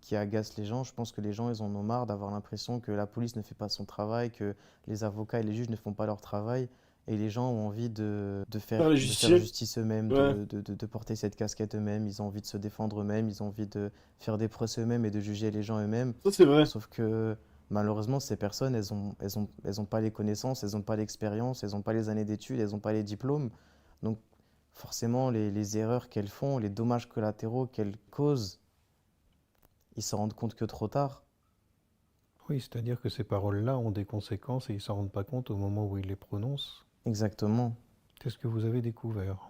qui agace les gens. Je pense que les gens, ils en ont marre d'avoir l'impression que la police ne fait pas son travail, que les avocats et les juges ne font pas leur travail. Et les gens ont envie Faire les de faire justiciers? justice eux-mêmes, Ouais. de porter cette casquette eux-mêmes. Ils ont envie de se défendre eux-mêmes, ils ont envie de faire des procès eux-mêmes et de juger les gens eux-mêmes. Ça, c'est vrai. Sauf que malheureusement, ces personnes, elles ont pas les connaissances, elles n'ont pas l'expérience, elles n'ont pas les années d'études, elles n'ont pas les diplômes. Donc forcément, les erreurs qu'elles font, les dommages collatéraux qu'elles causent, ils s'en rendent compte que trop tard. Oui, c'est-à-dire que ces paroles-là ont des conséquences et ils ne s'en rendent pas compte au moment où ils les prononcent. Exactement. Qu'est-ce que vous avez découvert?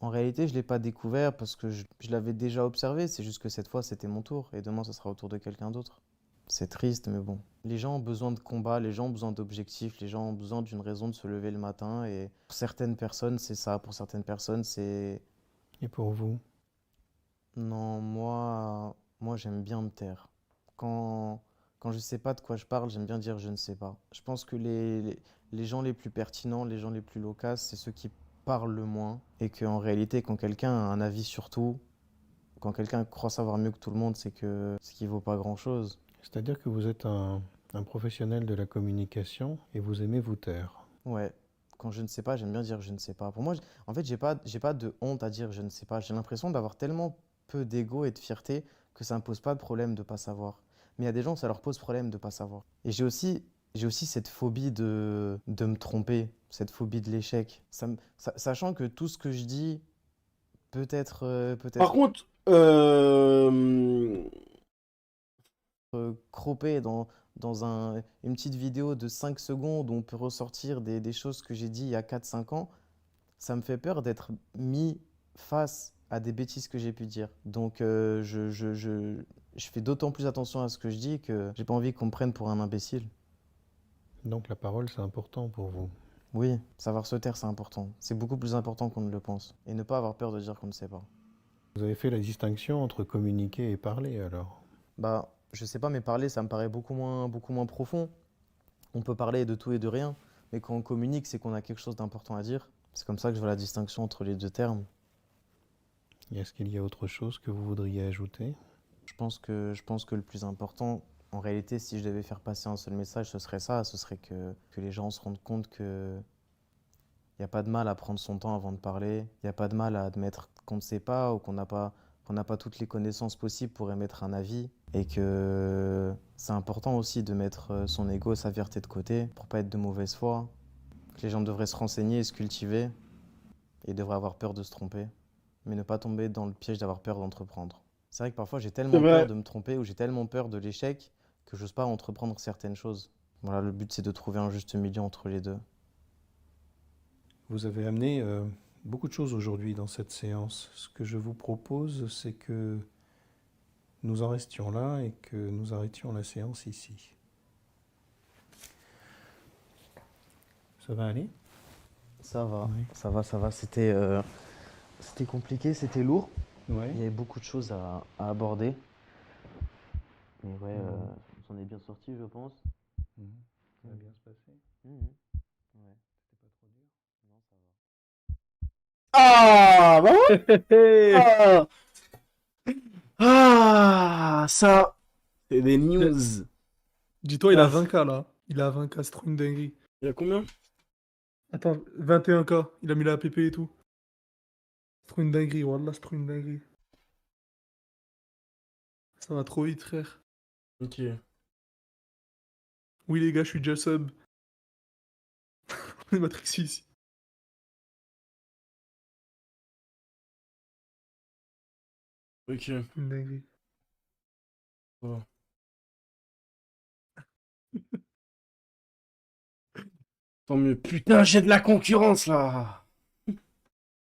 En réalité, je ne l'ai pas découvert parce que je l'avais déjà observé. C'est juste que cette fois, c'était mon tour. Et demain, ce sera au tour de quelqu'un d'autre. C'est triste, mais bon. Les gens ont besoin de combat, les gens ont besoin d'objectifs, les gens ont besoin d'une raison de se lever le matin. Et pour certaines personnes, c'est ça. Pour certaines personnes, c'est... Et pour vous? Non, moi j'aime bien me taire. Quand, quand je sais pas de quoi je parle, j'aime bien dire je ne sais pas. Je pense que les gens les plus pertinents, les gens les plus loquaces, c'est ceux qui parlent le moins. Et qu'en réalité, quand quelqu'un a un avis sur tout, quand quelqu'un croit savoir mieux que tout le monde, c'est qu'il vaut pas grand-chose. C'est-à-dire que vous êtes un professionnel de la communication et vous aimez vous taire. Ouais. Quand je ne sais pas, j'aime bien dire je ne sais pas. Pour moi, en fait, j'ai pas de honte à dire je ne sais pas. J'ai l'impression d'avoir tellement peu d'ego et de fierté que ça me pose pas de problème de pas savoir. Mais il y a des gens, ça leur pose problème de pas savoir. Et j'ai aussi cette phobie de me tromper, cette phobie de l'échec. Sachant que tout ce que je dis peut Par être contre, croppé dans une petite vidéo de 5 secondes où on peut ressortir des choses que j'ai dit il y a 4 5 ans. ça me fait peur d'être mis face à des bêtises que j'ai pu dire. Donc je fais d'autant plus attention à ce que je dis que j'ai pas envie qu'on me prenne pour un imbécile. Donc la parole, c'est important pour vous. Oui, savoir se taire, c'est important. C'est beaucoup plus important qu'on ne le pense. Et ne pas avoir peur de dire qu'on ne sait pas. Vous avez fait la distinction entre communiquer et parler alors. Bah, je sais pas, mais parler, ça me paraît beaucoup moins profond. On peut parler de tout et de rien, mais quand on communique, c'est qu'on a quelque chose d'important à dire. C'est comme ça que je vois la distinction entre les deux termes. Et est-ce qu'il y a autre chose que vous voudriez ajouter? Je pense que le plus important, en réalité, si je devais faire passer un seul message, ce serait ça, ce serait que les gens se rendent compte que il n'y a pas de mal à prendre son temps avant de parler, il n'y a pas de mal à admettre qu'on ne sait pas ou qu'on n'a pas toutes les connaissances possibles pour émettre un avis, et que c'est important aussi de mettre son ego, sa fierté de côté pour pas être de mauvaise foi, que les gens devraient se renseigner et se cultiver et devraient avoir peur de se tromper, mais ne pas tomber dans le piège d'avoir peur d'entreprendre. C'est vrai que parfois j'ai C'est tellement peur vrai. de me tromper ou j'ai tellement peur de l'échec que j'ose pas entreprendre certaines choses. Voilà, le but c'est de trouver un juste milieu entre les deux. Vous avez amené beaucoup de choses aujourd'hui dans cette séance. Ce que je vous propose, c'est que nous en restions là et que nous arrêtions la séance ici. Ça va aller? Ça va, Oui. ça va. C'était compliqué, c'était lourd. Ouais. Il y avait beaucoup de choses à aborder. Mais ouais, on s'en est bien sorti, je pense. Ça va bien se passer. Ouais. C'était pas trop dur. Non, ça va. Ah, bah ouais. Ah, ah, ça, c'est des news. Dis-toi, il a Ah, 20K là. Il a 20K, c'est trop une dinguerie. il y a combien? Attends, 21K. Il a mis la app et tout. C'est trop une dinguerie, wallah, c'est trop une dinguerie. Ça va trop vite, frère. Ok. Oui, les gars, je suis déjà sub. On est Matrix ici. Ok. Une dinguerie. Oh. Tant mieux. Putain, j'ai de la concurrence là.